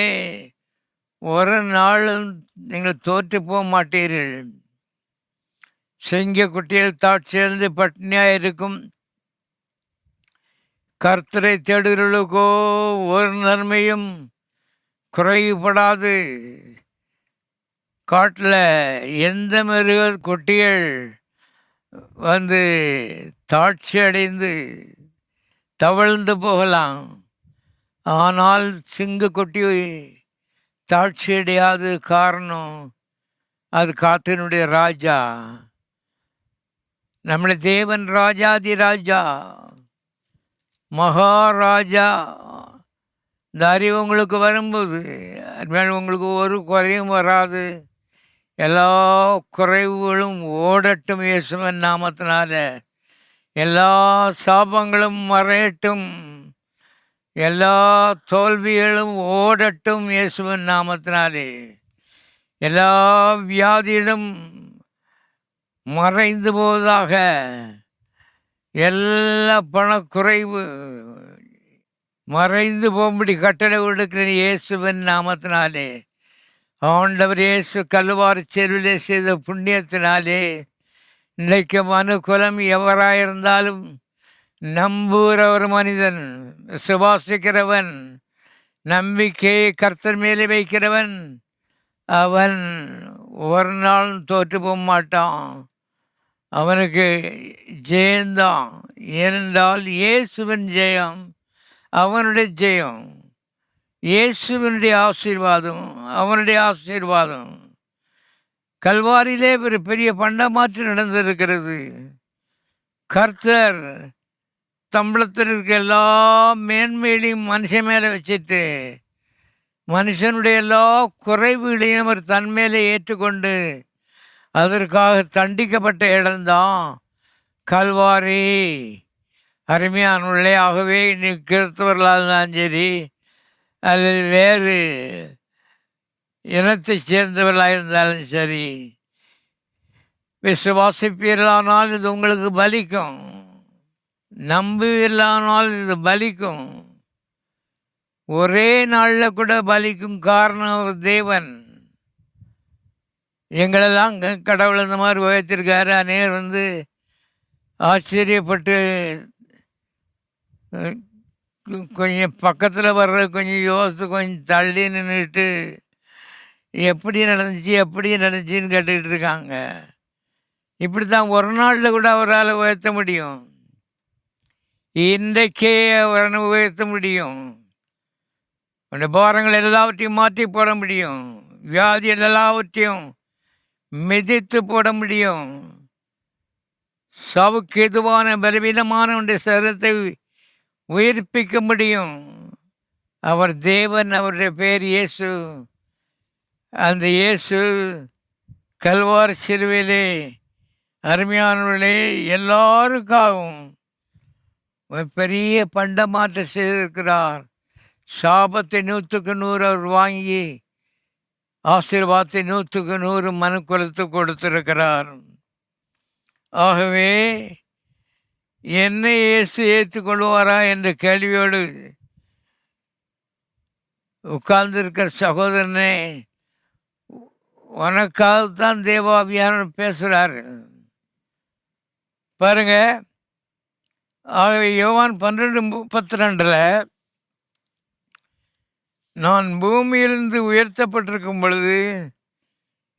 ஒரு நாளும் நீங்கள் தோற்று போக மாட்டீர்கள். சிங்க குட்டிகள் தாட்சியிலிருந்து பட்டினியாக இருக்கும் கர்த்தரை தேடுகிறவர்களுக்கோ ஒரு நன்மையும் குறைபடாது. காட்டில் எந்த மிருக குட்டிகள் தாட்சி அடைந்து தவழ்ந்து போகலாம், ஆனால் சிங்கக்குட்டி தாட்சி அடையாது. காரணம், அது காட்டினுடைய ராஜா. நம்முடைய தேவன் ராஜாதி ராஜா, மகாராஜா. இந்த அறிவு உங்களுக்கு வரும்போது உங்களுக்கு ஒரு குறையும் வராது. எல்லா குறைவுகளும் ஓடட்டும் இயேசுவின் நாமத்தினால. எல்லா சாபங்களும் மறையட்டும். எல்லா தோல்விகளும் ஓடட்டும் இயேசுவின் நாமத்தினாலே. எல்லா வியாதியிலும் மறைந்து போவதாக. எல்லா பணக்குறைவு, மறைந்து போகும்படி கட்டளை கொடுக்கிற இயேசுவின் நாமத்தினாலே, ஆண்டவர் இயேசு கல்வாரி செருவிலே செய்த புண்ணியத்தினாலே, இன்றைக்கு மனுக்குலம் எவராயிருந்தாலும் நம்புகிற ஒரு மனிதன், சுவாசிக்கிறவன், நம்பிக்கையை கர்த்தர் மேலே வைக்கிறவன், அவன் ஒரு நாள் தோற்று போக மாட்டான். அவனுக்கு ஜெயந்தான். ஏனென்றால் இயேசுவின் ஜெயம் அவனுடைய ஜெயம், இயேசுவினுடைய ஆசீர்வாதம் அவனுடைய ஆசீர்வாதம். கல்வாரியிலே ஒரு பெரிய பண்டமாற்று நடந்திருக்கிறது. கர்த்தர் தம்பளத்தில் இருக்க எல்லா மேன்மையிலையும் மனுஷன் மேலே வச்சுட்டு, மனுஷனுடைய எல்லா குறைவுகளையும் அவர் தன் மேலே ஏற்றுக்கொண்டு அதற்காக தண்டிக்கப்பட்ட இடம்தான் கல்வாரி. அருமையானுள்ளே, ஆகவே நீ கிறிஸ்தவர்களாக இருந்தாலும் சரி, அல்லது வேறு இனத்தை சேர்ந்தவர்களாக இருந்தாலும் சரி, விசுவாசிப்பீர்களானால் இது உங்களுக்கு பலிக்கும், நம்புவீர்களானால் இது பலிக்கும். ஒரே நாளில் கூட பலிக்கும். காரணம் ஒரு தேவன். எங்களெல்லாம் கடவுள் இந்த மாதிரி உயர்த்திருக்காரு. அநேகர் வந்து ஆச்சரியப்பட்டு கொஞ்சம் பக்கத்தில் வர்ற கொஞ்சம் யோசித்து கொஞ்சம் தள்ளி நின்றுட்டு எப்படி நடந்துச்சின்னு கேட்டுக்கிட்டு இருக்காங்க. இப்படி தான் ஒரு நாளில் கூட அவரால் உயர்த்த முடியும். இன்றைக்கே அவரை உயர்த்த முடியும். உடைய பாரங்கள் எல்லாவற்றையும் மாற்றி போட முடியும். வியாதிகள் எல்லாவற்றையும் மிதித்து போட முடியும். சாவுக்கு எதுவான பலவீனமான உடைய சரீரத்தை உயிர்ப்பிக்க முடியும். அவர் தேவன். அவருடைய பேர் இயேசு. அந்த இயேசு கல்வாரி சிலுவையிலே அருமையானவர்களே எல்லாருக்காகவும் ஒரு பெரிய பண்டமாற்ற செய்திருக்கிறார். சாபத்தை 100க்கு 100 அவர் வாங்கி ஆசீர்வாதத்தை 100க்கு 100 மனுக்குலத்து கொடுத்திருக்கிறார். ஆகவே என்னை இயேசு ஏற்றுக்கொள்வாரா என்ற கேள்வியோடு உட்கார்ந்திருக்கிற சகோதரனே, உனக்காகத்தான் தேவாவியானவர் பேசுகிறார். பாருங்க, ஆகவே யோவான் 12:32 நான் பூமியிலிருந்து உயர்த்தப்பட்டிருக்கும் பொழுது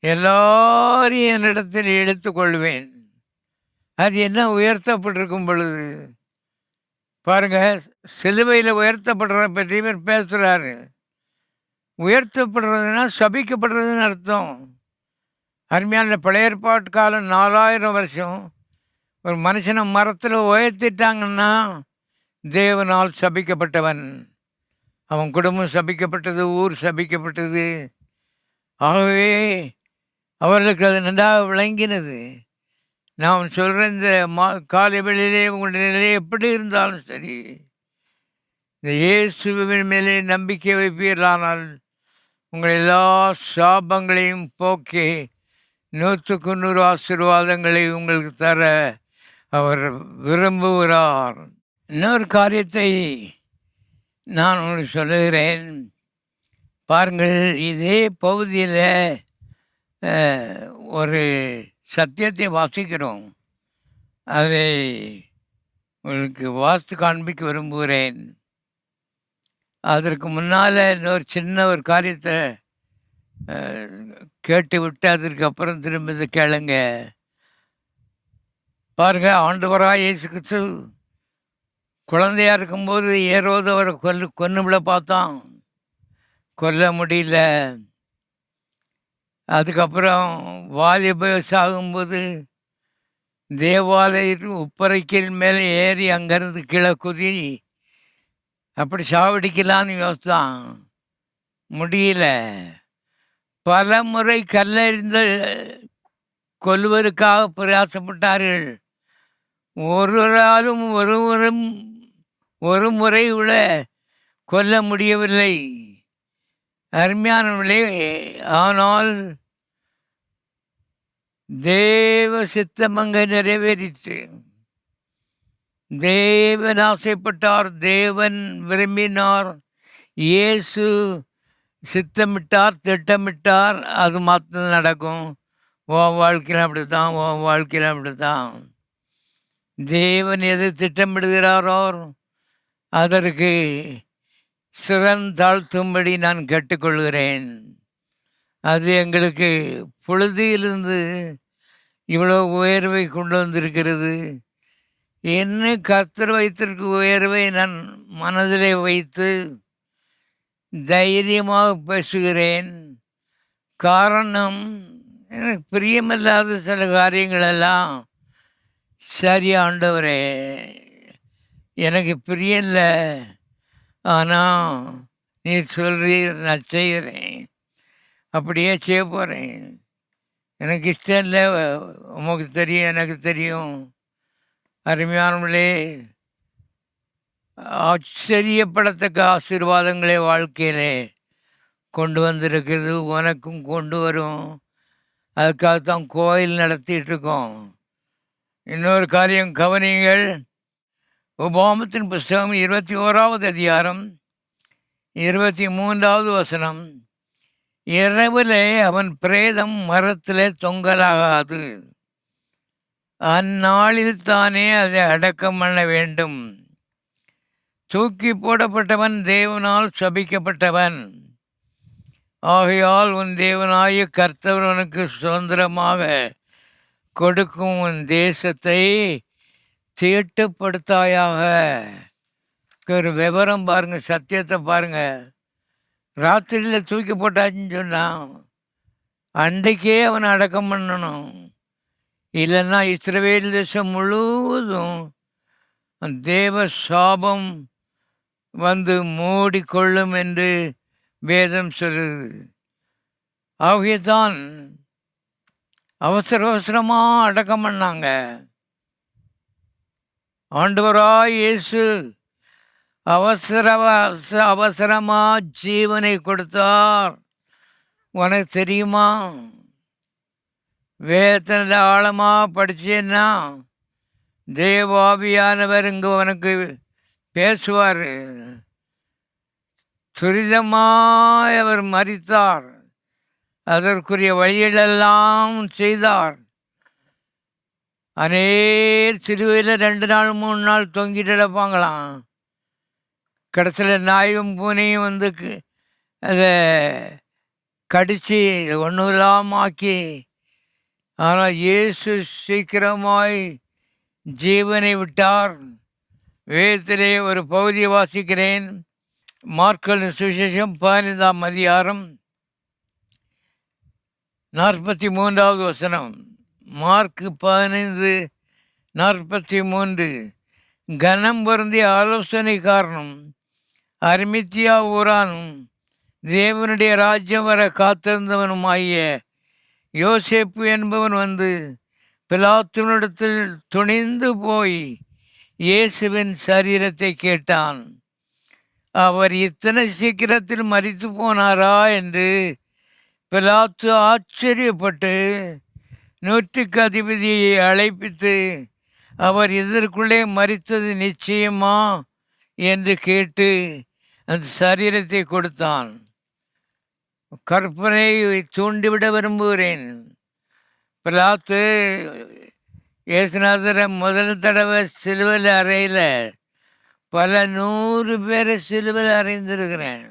எல்லாரையும் என்னிடத்தில் இழுத்துக்கொள்வேன். அது என்ன உயர்த்தப்பட்டிருக்கும் பொழுது? பாருங்க, சிலுவையில் உயர்த்தப்படுற பற்றி இவர் பேசுகிறாரு. உயர்த்தப்படுறதுன்னா சபிக்கப்படுறதுன்னு அர்த்தம். அருமையான பழைய ஏற்பாட்டு காலம் 4000 வருஷம் ஒரு மனுஷனை மரத்தில் உயர்த்திட்டாங்கன்னா தேவனால் சபிக்கப்பட்டவன். அவன் குடும்பம் சபிக்கப்பட்டது, ஊர் சபிக்கப்பட்டது. ஆகவே அவர்களுக்கு அது நன்றாக விளங்கினது. நான் சொல்கிற இந்த காலை வேளையிலே உங்களுடைய நிலை எப்படி இருந்தாலும் சரி, இந்த இயேசுவின் மேலே நம்பிக்கை வைப்பீர்களானால் உங்கள் எல்லா சாபங்களையும் போக்கி 100க்கு 100 ஆசீர்வாதங்களை உங்களுக்கு தர அவர் விரும்புகிறார். இன்னொரு காரியத்தை நான் உங்களுக்கு சொல்லுகிறேன். பாருங்கள், இதே பகுதியில் ஒரு சத்தியத்தை வாசிக்கிறோம். அதை உங்களுக்கு வாசித்து காண்பிக்க விரும்புகிறேன். அதற்கு முன்னால் இன்னொரு சின்ன ஒரு காரியத்தை கேட்டு விட்டு அதற்கு அப்புறம் திரும்ப இதை கேளுங்க. பாருங்கள், ஆண்டவராக இயேசு கிறிஸ்து குழந்தையாக இருக்கும்போது ஏரோது அவரை கொன்னுவிட பார்த்தான், கொல்ல முடியல. அதுக்கப்புறம் வாலிப வயசாகும்போது தேவாலய உப்பரைக்கின் மேலே ஏறி அங்கேருந்து கீழே குதி அப்படி சாவடிக்கலான்னு யோசித்தான், முடியல. பல முறை கல்லெறிந்து கொல்வதற்காக பிரயாசப்பட்டார்கள். ஒருவராலும் ஒரு முறை கூட கொல்ல முடியவில்லை. அருமையானவர்களே, ஆனால் தேவ சித்தம் அங்கே நிறைவேறிற்று. தேவன் ஆசைப்பட்டார், தேவன் விரும்பினார், இயேசு சித்தமிட்டார், திட்டமிட்டார், அது மாத்திரம் நடக்கும். உன் வாழ்க்கையில் அப்படி தான், உன் வாழ்க்கையில் அப்படி தான். தேவன் எது திட்டமிடுகிறாரோ அதற்கு சிறந்தாழ்த்தும்படி நான் கேட்டுக்கொள்கிறேன். அது எங்களுக்கு பொழுதிலிருந்து இவ்வளோ உயர்வை கொண்டு வந்திருக்கிறது. என்ன கர்த்தர் வைத்திருக்க உயர்வை நான் மனதிலே வைத்து தைரியமாக பேசுகிறேன். காரணம், எனக்கு பிரியமில்லாத சில காரியங்களெல்லாம் சரி ஆண்டவரே, எனக்கு பிரியமில்லை, ஆனால் நீ சொல்கிறீர், நான் செய்கிறேன், அப்படியே செய்ய போகிறேன். எனக்கு இஷ்டம் இல்லை, உமக்கு தெரியும், எனக்கு தெரியும். அருமையானவர்களே, ஆச்சரியப்படத்தக்க ஆசீர்வாதங்களே வாழ்க்கையிலே கொண்டு வந்திருக்கிறது, உனக்கும் கொண்டு வரும். அதுக்காகத்தான் கோயில் நடத்திட்டு இருக்கோம். இன்னொரு காரியம் கவனிங்கள். உபாகமத்தின் புஸ்தகம் 21வது அதிகாரம் 23வது வசனம். இரவிலே அவன் பிரேதம் மரத்திலே தொங்கலாகாது, அந்நாளில் தானே அதை அடக்கம் பண்ண வேண்டும். தூக்கி போடப்பட்டவன் தேவனால் சபிக்கப்பட்டவன். ஆகையால் உன் தேவனாய கர்த்தர் உனக்கு சுதந்திரமாக கொடுக்கும் உன் தேசத்தை தீட்டுப்படுத்தாயாக. ஒரு விவரம் பாருங்கள், சத்தியத்தை பாருங்கள். ராத்திரியில் தூக்கி போட்டாச்சுன்னு சொன்னான், அன்றைக்கே அவனை அடக்கம் பண்ணணும். இல்லைன்னா இஸ்ரவேல் தேசம் முழுவதும் தேவ சாபம் வந்து மூடிக்கொள்ளும் என்று வேதம் சொல்லுது. ஆகியதான் அவசர அவசரமாக அடக்கம் பண்ணாங்க. ஆண்டவராய் இயேசு அவசரமாக ஜீவனை கொடுத்தார். உனக்கு தெரியுமா? வேதத்தில் ஆழமாக படிச்சேன்னா தேவாவியானவர் இங்கே உனக்கு பேசுவார். துரிதமாய் அவர் மரித்தார், அதற்குரிய வழிகளெல்லாம் செய்தார். அநேர் சிலுவையில் 2 நாள் 3 நாள் தொங்கிட்டு கிடப்பாங்களாம். கடைசியில் நாயும் பூனையும் வந்து அதை கடித்து ஒன்றும் இல்லாமல் ஆக்கி, ஆனால் இயேசு சீக்கிரமாய் ஜீவனை விட்டார். வேதத்திலே ஒரு பகுதியை வாசிக்கிறேன். மார்க்கின் சுவிசேஷம் 15ஆம் அதிகாரம் 43வது வசனம். மார்க் 15:43. கனம் பொருந்திய ஆலோசனை காரணம் அரிமத்தியா ஊரானும் தேவனுடைய ராஜ்யம் வர காத்திருந்தவனுமாகிய யோசேப்பு என்பவன் வந்து பிலாத்துவினிடத்தில் துணிந்து போய் இயேசுவின் சரீரத்தை கேட்டான். அவர் இத்தனை சீக்கிரத்தில் மரித்து போனாரா என்று பிலாத்து ஆச்சரியப்பட்டு 100க்கு அதிபதியை அழைப்பித்து, அவர் இதற்குள்ளே மரித்தது நிச்சயமா என்று கேட்டு அந்த சரீரத்தை கொடுத்தான். கற்பனையை தூண்டிவிட விரும்புகிறேன். பிலாத்து இயேசுநாதரை முதல் தடவை சிலுவையில் அறையில் பல 100 பேரை சிலுவையில் அறைந்திருக்கிறேன்.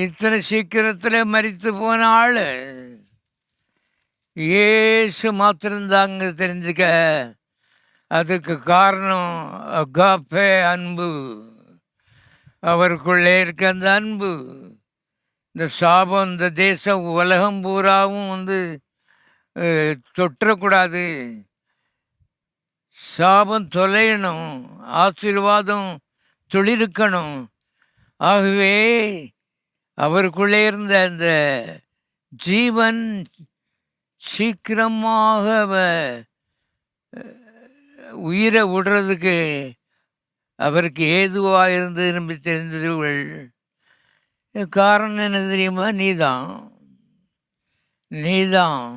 இத்தனை சீக்கிரத்தில் மரித்து போன ஆள் இயேசு மாத்திரந்தாங்க தெரிஞ்சுக்க. அதுக்கு காரணம் அகாப்பே அன்பு, அவருக்குள்ளே இருக்க அந்த அன்பு. இந்த சாபம் இந்த தேசம் உலகம் பூராவும் வந்து தொற்றக்கூடாது. சாபம் தொலையணும், ஆசீர்வாதம் துளிர்க்கணும். ஆகவே அவருக்குள்ளே இருந்த அந்த ஜீவன் சீக்கிரமாக உயிரை விடுறதுக்கு அவருக்கு ஏதுவாக இருந்து நம்பி தெரிந்தவர்கள். காரணம் என்ன தெரியுமா? நீதான்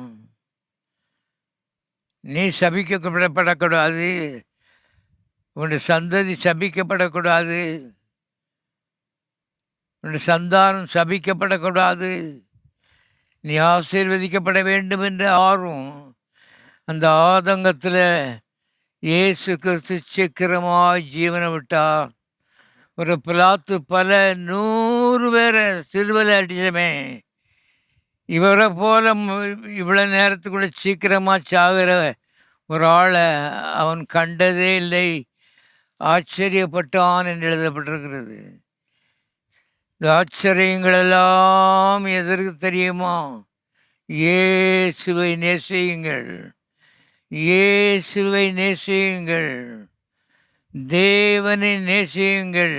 நீ சபிக்கப்படக்கூடாது, உன்னுடைய சந்ததி சபிக்கப்படக்கூடாது, உன்னுடைய சந்தானம் சபிக்கப்படக்கூடாது, நீ ஆசீர்வதிக்கப்பட வேண்டும் என்ற ஆர்வம். அந்த ஆதங்கத்தில் இயேசு கிறிஸ்து சீக்கிரமாக ஜீவனை விட்டார். ஒரு பிலாத்து பல 100 பேரை சிலுவையில் அடிச்சமே, இவரை போல இவ்வளோ நேரத்துக்குள்ள சீக்கிரமாக சாகிற ஒரு ஆளை அவன் கண்டதே இல்லை, ஆச்சரியப்பட்டான் என்று எழுதப்பட்டிருக்கிறது. இந்த ஆச்சரியங்களெல்லாம் எதற்கு தெரியுமா? இயேசுவை நேசியுங்கள், இயேசுவை நேசியுங்கள், தேவனை நேசியுங்கள்,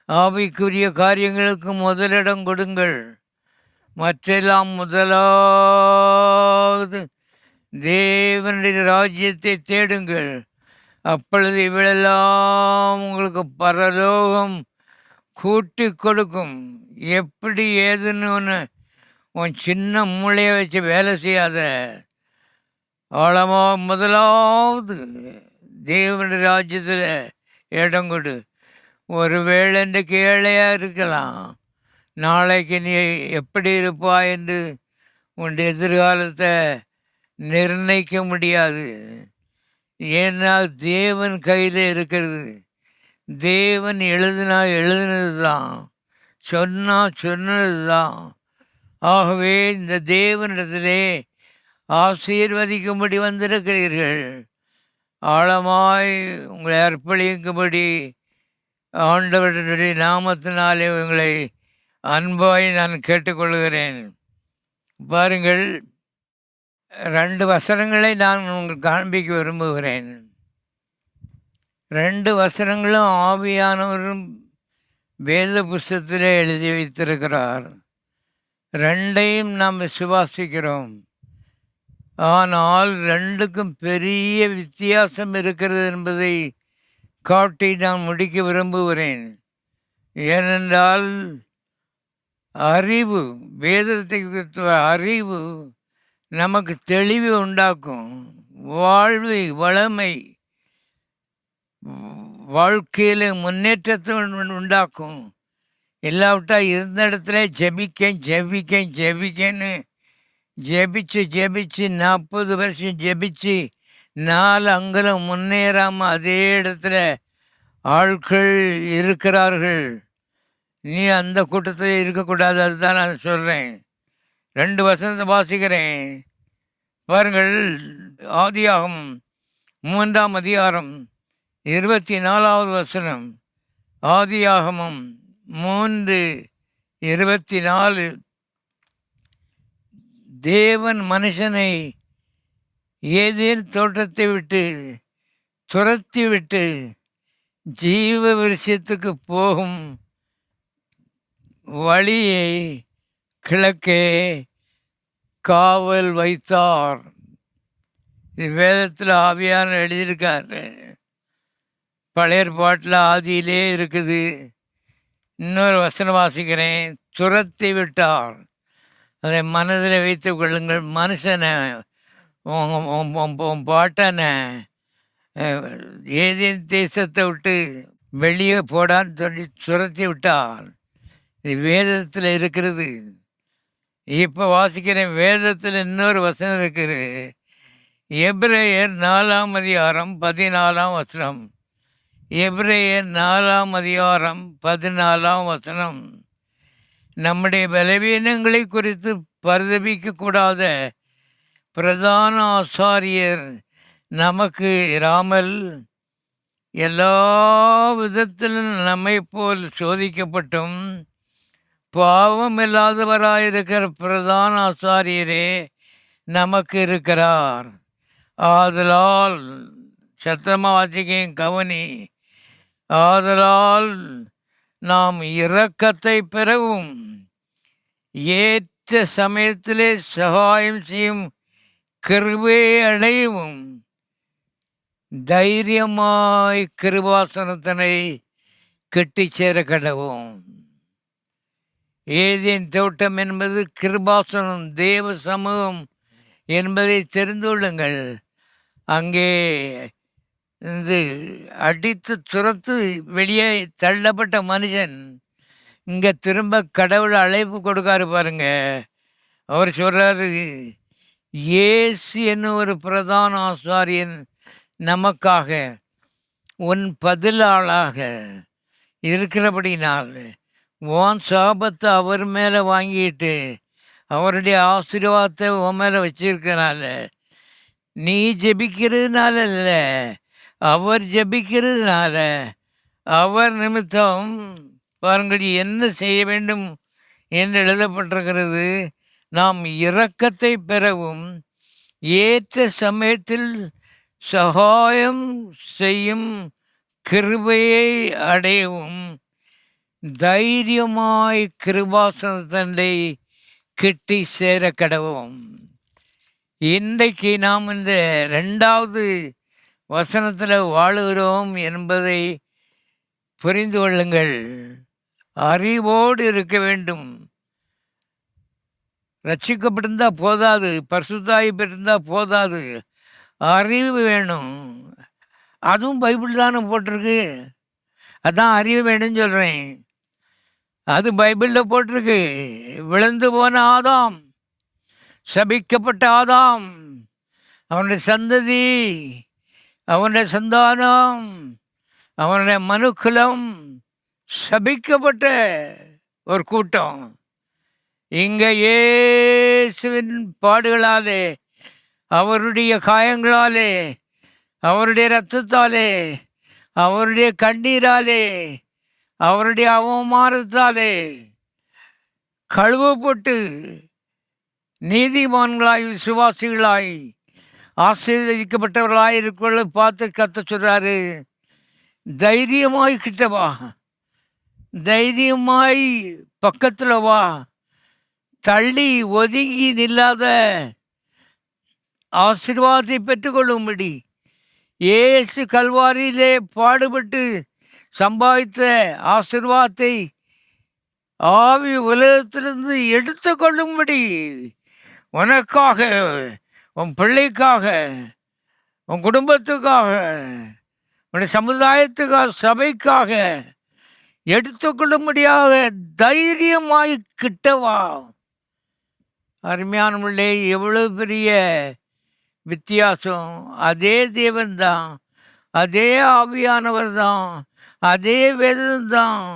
ஆவிக்குரிய காரியங்களுக்கு முதலிடம் கொடுங்கள். மற்றெல்லாம் முதலாவது தேவனுடைய ராஜ்யத்தை தேடுங்கள், அப்பொழுது இவளெல்லாம் உங்களுக்கு பரலோகம் கூட்டி கொடுக்கும். எப்படி ஏதுன்னு ஒன்று உன் சின்ன மூளையை வச்சு வேலை செய்யாத. ஆழமாக முதலாவது தேவனுடைய ராஜ்யத்தில் இடம் கொடு. ஒருவேளை இன்றைக்கு ஏழையாக இருக்கலாம், நாளைக்கு நீ எப்படி இருப்பாய் என்று உன்னுடைய எதிர்காலத்தை நிர்ணயிக்க முடியாது. ஏன்னா தேவன் கையில் இருக்கிறது. தேவன் எழுதினது தான், சொன்னது தான். ஆகவே இந்த தேவனிடத்திலே ஆசீர்வதிக்கும்படி வந்திருக்கிறீர்கள். ஆழமாய் உங்களை அர்ப்பணிக்கும்படி ஆண்டவருடைய நாமத்தினாலே உங்களை அன்பாய் நான் கேட்டுக்கொள்கிறேன். பாருங்கள், 2 வசனங்களை நான் உங்களுக்கு காண்பிக்க விரும்புகிறேன். 2 வசனங்களும் ஆவியானவரும் வேத புஸ்தகத்திலே எழுதி வைத்திருக்கிறார். 2ஐயும் நாம் விசுவாசிக்கிறோம். ஆனால் 2க்கும் பெரிய வித்தியாசம் இருக்கிறது என்பதை காட்டி நான் முடிக்க விரும்புகிறேன். ஏனென்றால் அறிவு, வேதத்தை குறித்த அறிவு நமக்கு தெளிவு உண்டாக்கும், வாழ்வை வளமை, வாழ்க்கையில் முன்னேற்றத்தை உண்டாக்கும். இல்லாவிட்டா இருந்த இடத்துல ஜெபிக்கன்னு ஜெபிச்சு 40 வருஷம் ஜெபிச்சு 4 அங்குலம் முன்னேறாமல் அதே இடத்துல ஆட்கள் இருக்கிறார்கள். நீ அந்த கூட்டத்தில் இருக்கக்கூடாது. அதுதான் நான் சொல்கிறேன். 2 வசனத்தை வாசிக்கிறேன் பாருங்கள். ஆதியாகமம் 3ஆம் அதிகாரம் 24வது வசனம். ஆதியாகமம் 3:24. தேவன் மனுஷனை ஏதேன் தோட்டத்தை விட்டு துரத்தி விட்டு ஜீவ விருட்சத்துக்கு போகும் வழியை கிழக்கே காவல் வைத்தார். இது வேதத்தில் ஆவியான எழுதியிருக்காரு. பழைய ஏற்பாட்டில் ஆதியிலே இருக்குது. இன்னொரு வசனம் வாசிக்கிறேன். துரத்தி விட்டார். அதை மனதில் வைத்து கொள்ளுங்கள். மனுஷனை பாட்டனை ஏதேன் தேசத்தை விட்டு வெளியே போடான்னு சொல்லி துரத்தி விட்டார். இது வேதத்தில் இருக்கிறது. இப்போ வாசிக்கிறேன். வேதத்தில் இன்னொரு வசனம் இருக்குது. எபிரேயர் 4ஆம் அதிகாரம் 14ஆம் வசனம். எபிரேயர் 4ஆம் அதிகாரம் 14ஆம் வசனம். நம்முடைய பலவீனங்களை குறித்து பரிதபிக்கக்கூடாத பிரதான ஆசாரியர் நமக்கு இராமல் எல்லா விதத்திலும் நம்மை போல் சோதிக்கப்பட்டும் பாவம் இல்லாதவராயிருக்கிற பிரதான ஆசாரியரே நமக்கு இருக்கிறார். ஆதலால் சத்தமாக வாசிக்கையும் கவனி. ஆதலால் நாம் இரக்கத்தை பெறவும் ஏற்ற சமயத்திலே சகாயம் செய்யும் கிருபையை அடையவும் தைரியமாய் கிருபாசனத்தினை கெட்டி சேர கடவும். ஏதேன் தோட்டம் என்பது கிருபாசனம், தேவ சமூகம் என்பதை தெரிந்து கொள்ளுங்கள். அங்கே இது அடித்து துரத்து வெளியே தள்ளப்பட்ட மனுஷன் இங்கே திரும்ப கடவுள் அழைப்பு கொடுக்காரு பாருங்க. அவர் சொல்கிறாரு, இயேசு என்னும் ஒரு பிரதான ஆசாரியன் நமக்காக உன் பதிலாளாக இருக்கிறபடினால் உன் சாபத்தை அவர் மேலே வாங்கிட்டு அவருடைய ஆசீர்வாதத்தை உன் மேலே வச்சிருக்கனால நீ ஜெபிக்கிறதுனால இல்லை, அவர் ஜெபிக்கிறதுனால அவர் நிமித்தம் பாருங்கள் என்ன செய்ய வேண்டும் என்று எழுதப்பட்டிருக்கிறது. நாம் இரக்கத்தை பெறவும் ஏற்ற சமயத்தில் சகாயம் செய்யும் கிருபையை அடையவும் தைரியமாய் கிருபாசனத்தண்டை கிட்டி சேர கடவும். இன்றைக்கு நாம் இந்த 2வது வசனத்தில் வாழுகிறோம் என்பதை புரிந்து கொள்ளுங்கள். அறிவோடு இருக்க வேண்டும். ரட்சிக்கப்பட்டிருந்தால் போதாது, பரிசுத்தாய் பெற்றிருந்தால் போதாது, அறிவு வேணும். அதுவும் பைபிள் தானே போட்டிருக்கு. அதான் அறிவு வேணும்னு சொல்கிறேன். அது பைபிளில் போட்டிருக்கு. விழுந்து போன ஆதாம், சபிக்கப்பட்ட ஆதாம், அவனுடைய சந்ததி, அவனுடைய சந்தானம், அவனுடைய மனுக்குலம் சபிக்கப்பட்ட ஒரு கூட்டம். இங்கே இயேசுவின் பாடுகளாலே, அவருடைய காயங்களாலே, அவருடைய இரத்தத்தாலே, அவருடைய கண்ணீராலே, அவருடைய அவமானத்தாலே கழுவப்பட்டு நீதிமான்களாய் விசுவாசிகளாய் ஆசீர்வதிக்கப்பட்டவர்களாய் இருக்கிறவர்களை பார்த்து கத்த சொல்கிறாரு, தைரியமாய் கிட்ட வா, தைரியமாய் பக்கத்தில் வா, தள்ளி ஒதுங்கி நில்லாத ஆசீர்வாதத்தை பெற்றுக்கொள்ளும்படி இயேசு கல்வாரியிலே பாடுபட்டு சம்பாதித்த ஆசீர்வாதத்தை ஆவி உலகத்திலிருந்து எடுத்து கொள்ளும்படி உனக்காக, உன் பிள்ளைக்காக, உன் குடும்பத்துக்காக, உன்னுடைய சமுதாயத்துக்காக, சபைக்காக எடுத்துக்கொள்ளும்படியாக தைரியமாய் கிட்டவா. அருமையானவர்களே, எவ்வளோ பெரிய வித்தியாசம். அதே தேவன்தான், அதே ஆவியானவர் தான், அதே வேதம்தான்.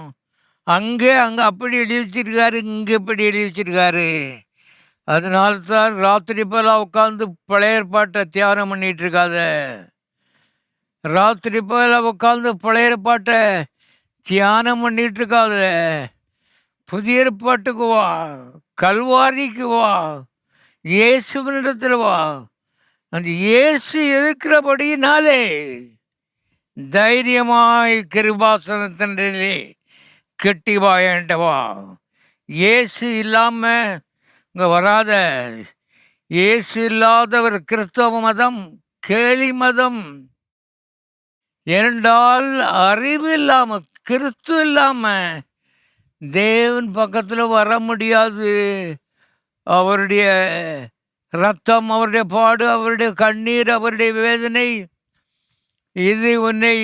அங்கே அப்படி எழுதி வச்சிருக்காரு, இங்கே இப்படி எழுதி வச்சிருக்காரு. அதனால தான் ராத்திரி போல உட்காந்து பழைய ஏற்பாட்டை தியானம் பண்ணிட்டு இருக்காத. ராத்திரி போல உட்காந்து பழைய ஏற்பாட்டை தியானம் பண்ணிட்டு இருக்காத. புதிய ஏற்பாட்டுக்கு வா, கல்வாரிக்கு வா, இயேசுவினிடத்தில் வா. அந்த இயேசு இருக்கிறபடினாலே தைரியமாய் கிருபாசனத்திலே கெட்டி வாயண்டவா. இயேசு இல்லாமல் இங்கே வராத. இயேசு இல்லாதவர் கிறிஸ்தவ மதம் கேலி மதம். ஏனென்றால் அறிவு இல்லாமல், கிறிஸ்து இல்லாமல் தேவன் பக்கத்தில் வர முடியாது. அவருடைய ரத்தம், அவருடைய பாடு, அவருடைய கண்ணீர், அவருடைய வேதனை, இது உன்னை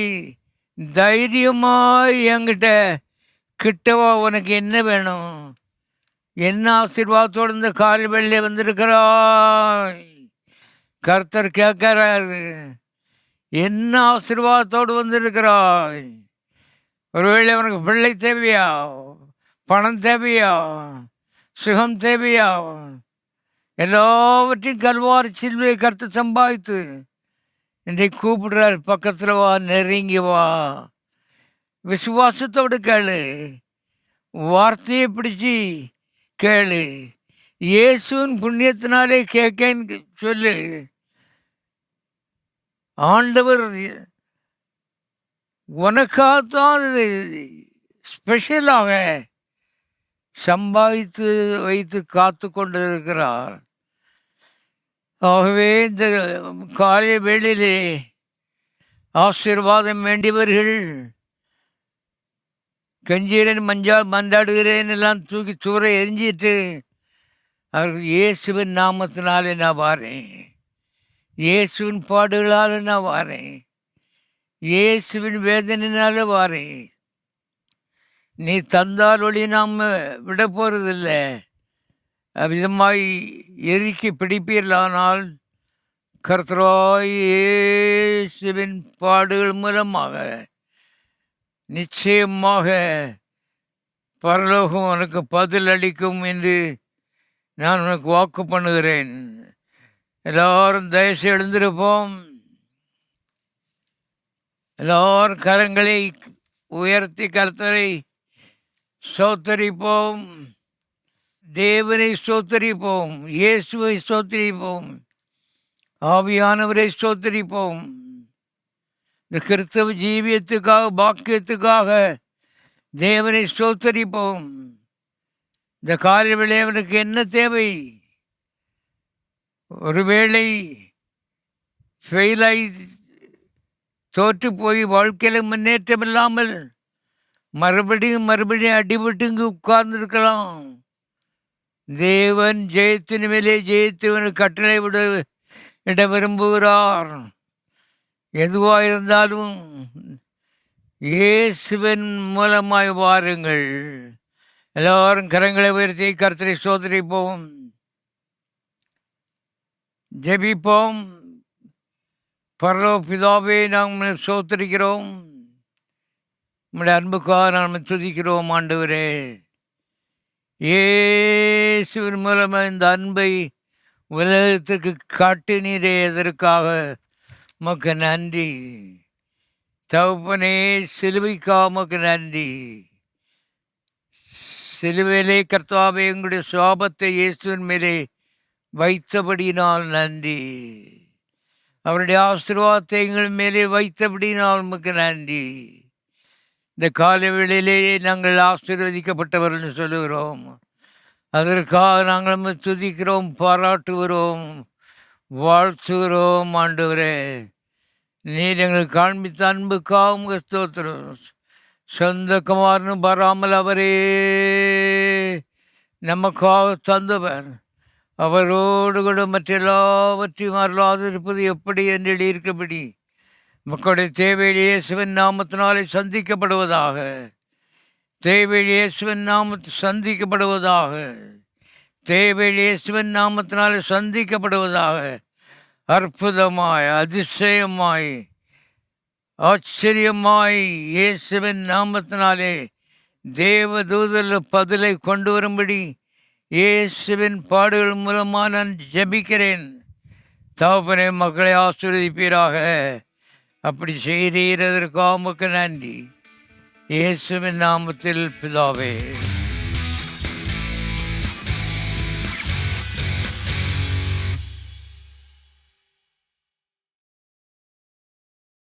தைரியமாக என்கிட்ட கிட்டவா. உனக்கு என்ன வேணும்? என்ன ஆசீர்வாதத்தோடு இந்த கால் வெளியே வந்திருக்கிறாய்? கர்த்தர் கேட்கிறாரு, என்ன ஆசீர்வாதத்தோடு வந்திருக்கிறாய்? ஒருவேளை அவனுக்கு பிள்ளை தேவையா, பணம் தேவையா, சுகம் தேவையா? எல்லாவற்றையும் கல்வாரி சிலுவை கர்த்தர் சம்பாதித்து இன்றைக்கு கூப்பிடுறார், பக்கத்தில் வா, நெருங்கி வா. விசுவாசத்தோடு கேளு, வார்த்தையை பிடிச்சி கேளு. இயேசுவின் புண்ணியத்தினாலே கேட்கன்னு சொல்லு. ஆண்டவர் உனக்காகத்தான் ஸ்பெஷலாக சம்பாதித்து வைத்து காத்து கொண்டு இருக்கிறார். ஆகவே இந்த காலை வேளையிலே ஆசீர்வாதம் வேண்டியவர்கள், கெஞ்சீரன் மந்தாடுகிறேன் எல்லாம் தூக்கி தூர எரிஞ்சிட்டு அவர்கள் இயேசுவின் நாமத்தினாலே நான் வாரேன், இயேசுவின் பாடுகளால் நான் வாரேன், இயேசுவின் வேதனையினால வாரேன். நீ தந்தால் ஒளி நாம் விட போகிறதில்ல. அவ்விதமாய் எரிக்கி பிடிப்பீர்களானால் கர்த்தராய் இயேசுவின் பாடுகள் மூலமாக நிச்சயமாக பரலோகம் உனக்கு பதில் அளிக்கும் என்று நான் உனக்கு வாக்கு பண்ணுகிறேன். எல்லாரும் தயவுசு எழுந்திருப்போம். எல்லாரும் கரங்களை உயர்த்தி கர்த்தரை ஸ்தோத்தரிப்போம். தேவனை ஸ்தோத்தரிப்போம். இயேசுவை ஸ்தோத்தரிப்போம். ஆவியானவரை ஸ்தோத்தரிப்போம். இந்த கிறிஸ்தவ ஜீவியத்துக்காக பாக்கியத்துக்காக தேவனை ஸ்தோத்தரிப்போம். இந்த காலை அவனுக்கு என்ன தேவை? ஒருவேளை ஃபெயிலாகி தோற்று போய் வாழ்க்கையில் முன்னேற்றம் இல்லாமல் மறுபடியும் அடிபட்டு இங்கு உட்கார்ந்துருக்கலாம். தேவன் ஜெயத்தின் மேலே ஜெயித்தவனுக்கு கட்டளை இட விரும்புகிறார். எதுவாக இருந்தாலும் இயேசுவின் மூலமாய் வாருங்கள். எல்லாரும் கரங்களை உயர்த்தி கர்த்தரை ஸ்தோத்திரிப்போம். ஜெபிப்போம். பரலோக பிதாவே, நாங்கள் ஸ்தோத்திரிக்கிறோம். நம்முடைய அன்புக்காக நாம் துதிக்கிறோம். ஆண்டவரே, இயேசுவின் மூலமாக இந்த அன்பை உலகத்துக்கு காட்டினீரே, எதற்காக உமக்கு நன்றி. தகப்பனே, சிலுவைக்காக உமக்கு நன்றி. சிலுவையிலே கர்த்தாவே எங்களுடைய சுவாபத்தை இயேசுவின் மேலே வைத்தபடியினால் நன்றி. அவருடைய ஆசீர்வாதத்தை எங்கள் மேலே வைத்தபடியினால் உமக்கு நன்றி. இந்த காலை வேளையிலே நாங்கள் ஆசீர்வதிக்கப்பட்டவர்கள் சொல்லுகிறோம். அதற்காக நாங்கள் துதிக்கிறோம், பாராட்டுகிறோம், வாழ்த்துகிறோம். ஆண்டவரே, நீர் எங்களுக்கு காண்பித்த அன்புக்காக உங்கள் ஸ்தோத்திரம். சொந்த குமாரனும் வராமல் அவரே நமக்காக தந்தவர். அவரோடு கூட மற்ற எல்லாவற்றையும் அருளாது இருப்பது எப்படி என்று எழுதியிருக்கபடி மக்களுடைய தேவையில் இயேசுவின் நாமத்தினாலே சந்திக்கப்படுவதாக. தேவையில் இயேசுவின் நாமத்தில் சந்திக்கப்படுவதாக. தேவையில் இயேசுவின் நாமத்தினாலே சந்திக்கப்படுவதாக. அற்புதமாய், அதிசயமாய், ஆச்சரியமாய் இயேசுவின் நாமத்தினாலே தேவதூதர் பதிலை கொண்டு வரும்படி இயேசுவின் பாடுகள் மூலமாக நான் ஜெபிக்கிறேன். தகப்பனே, மக்களை ஆசீர்வதிப்பீராக. அப்படி செய்ததற்காக உமக்கு நன்றி. இயேசுவின் நாமத்தில் பிதாவே.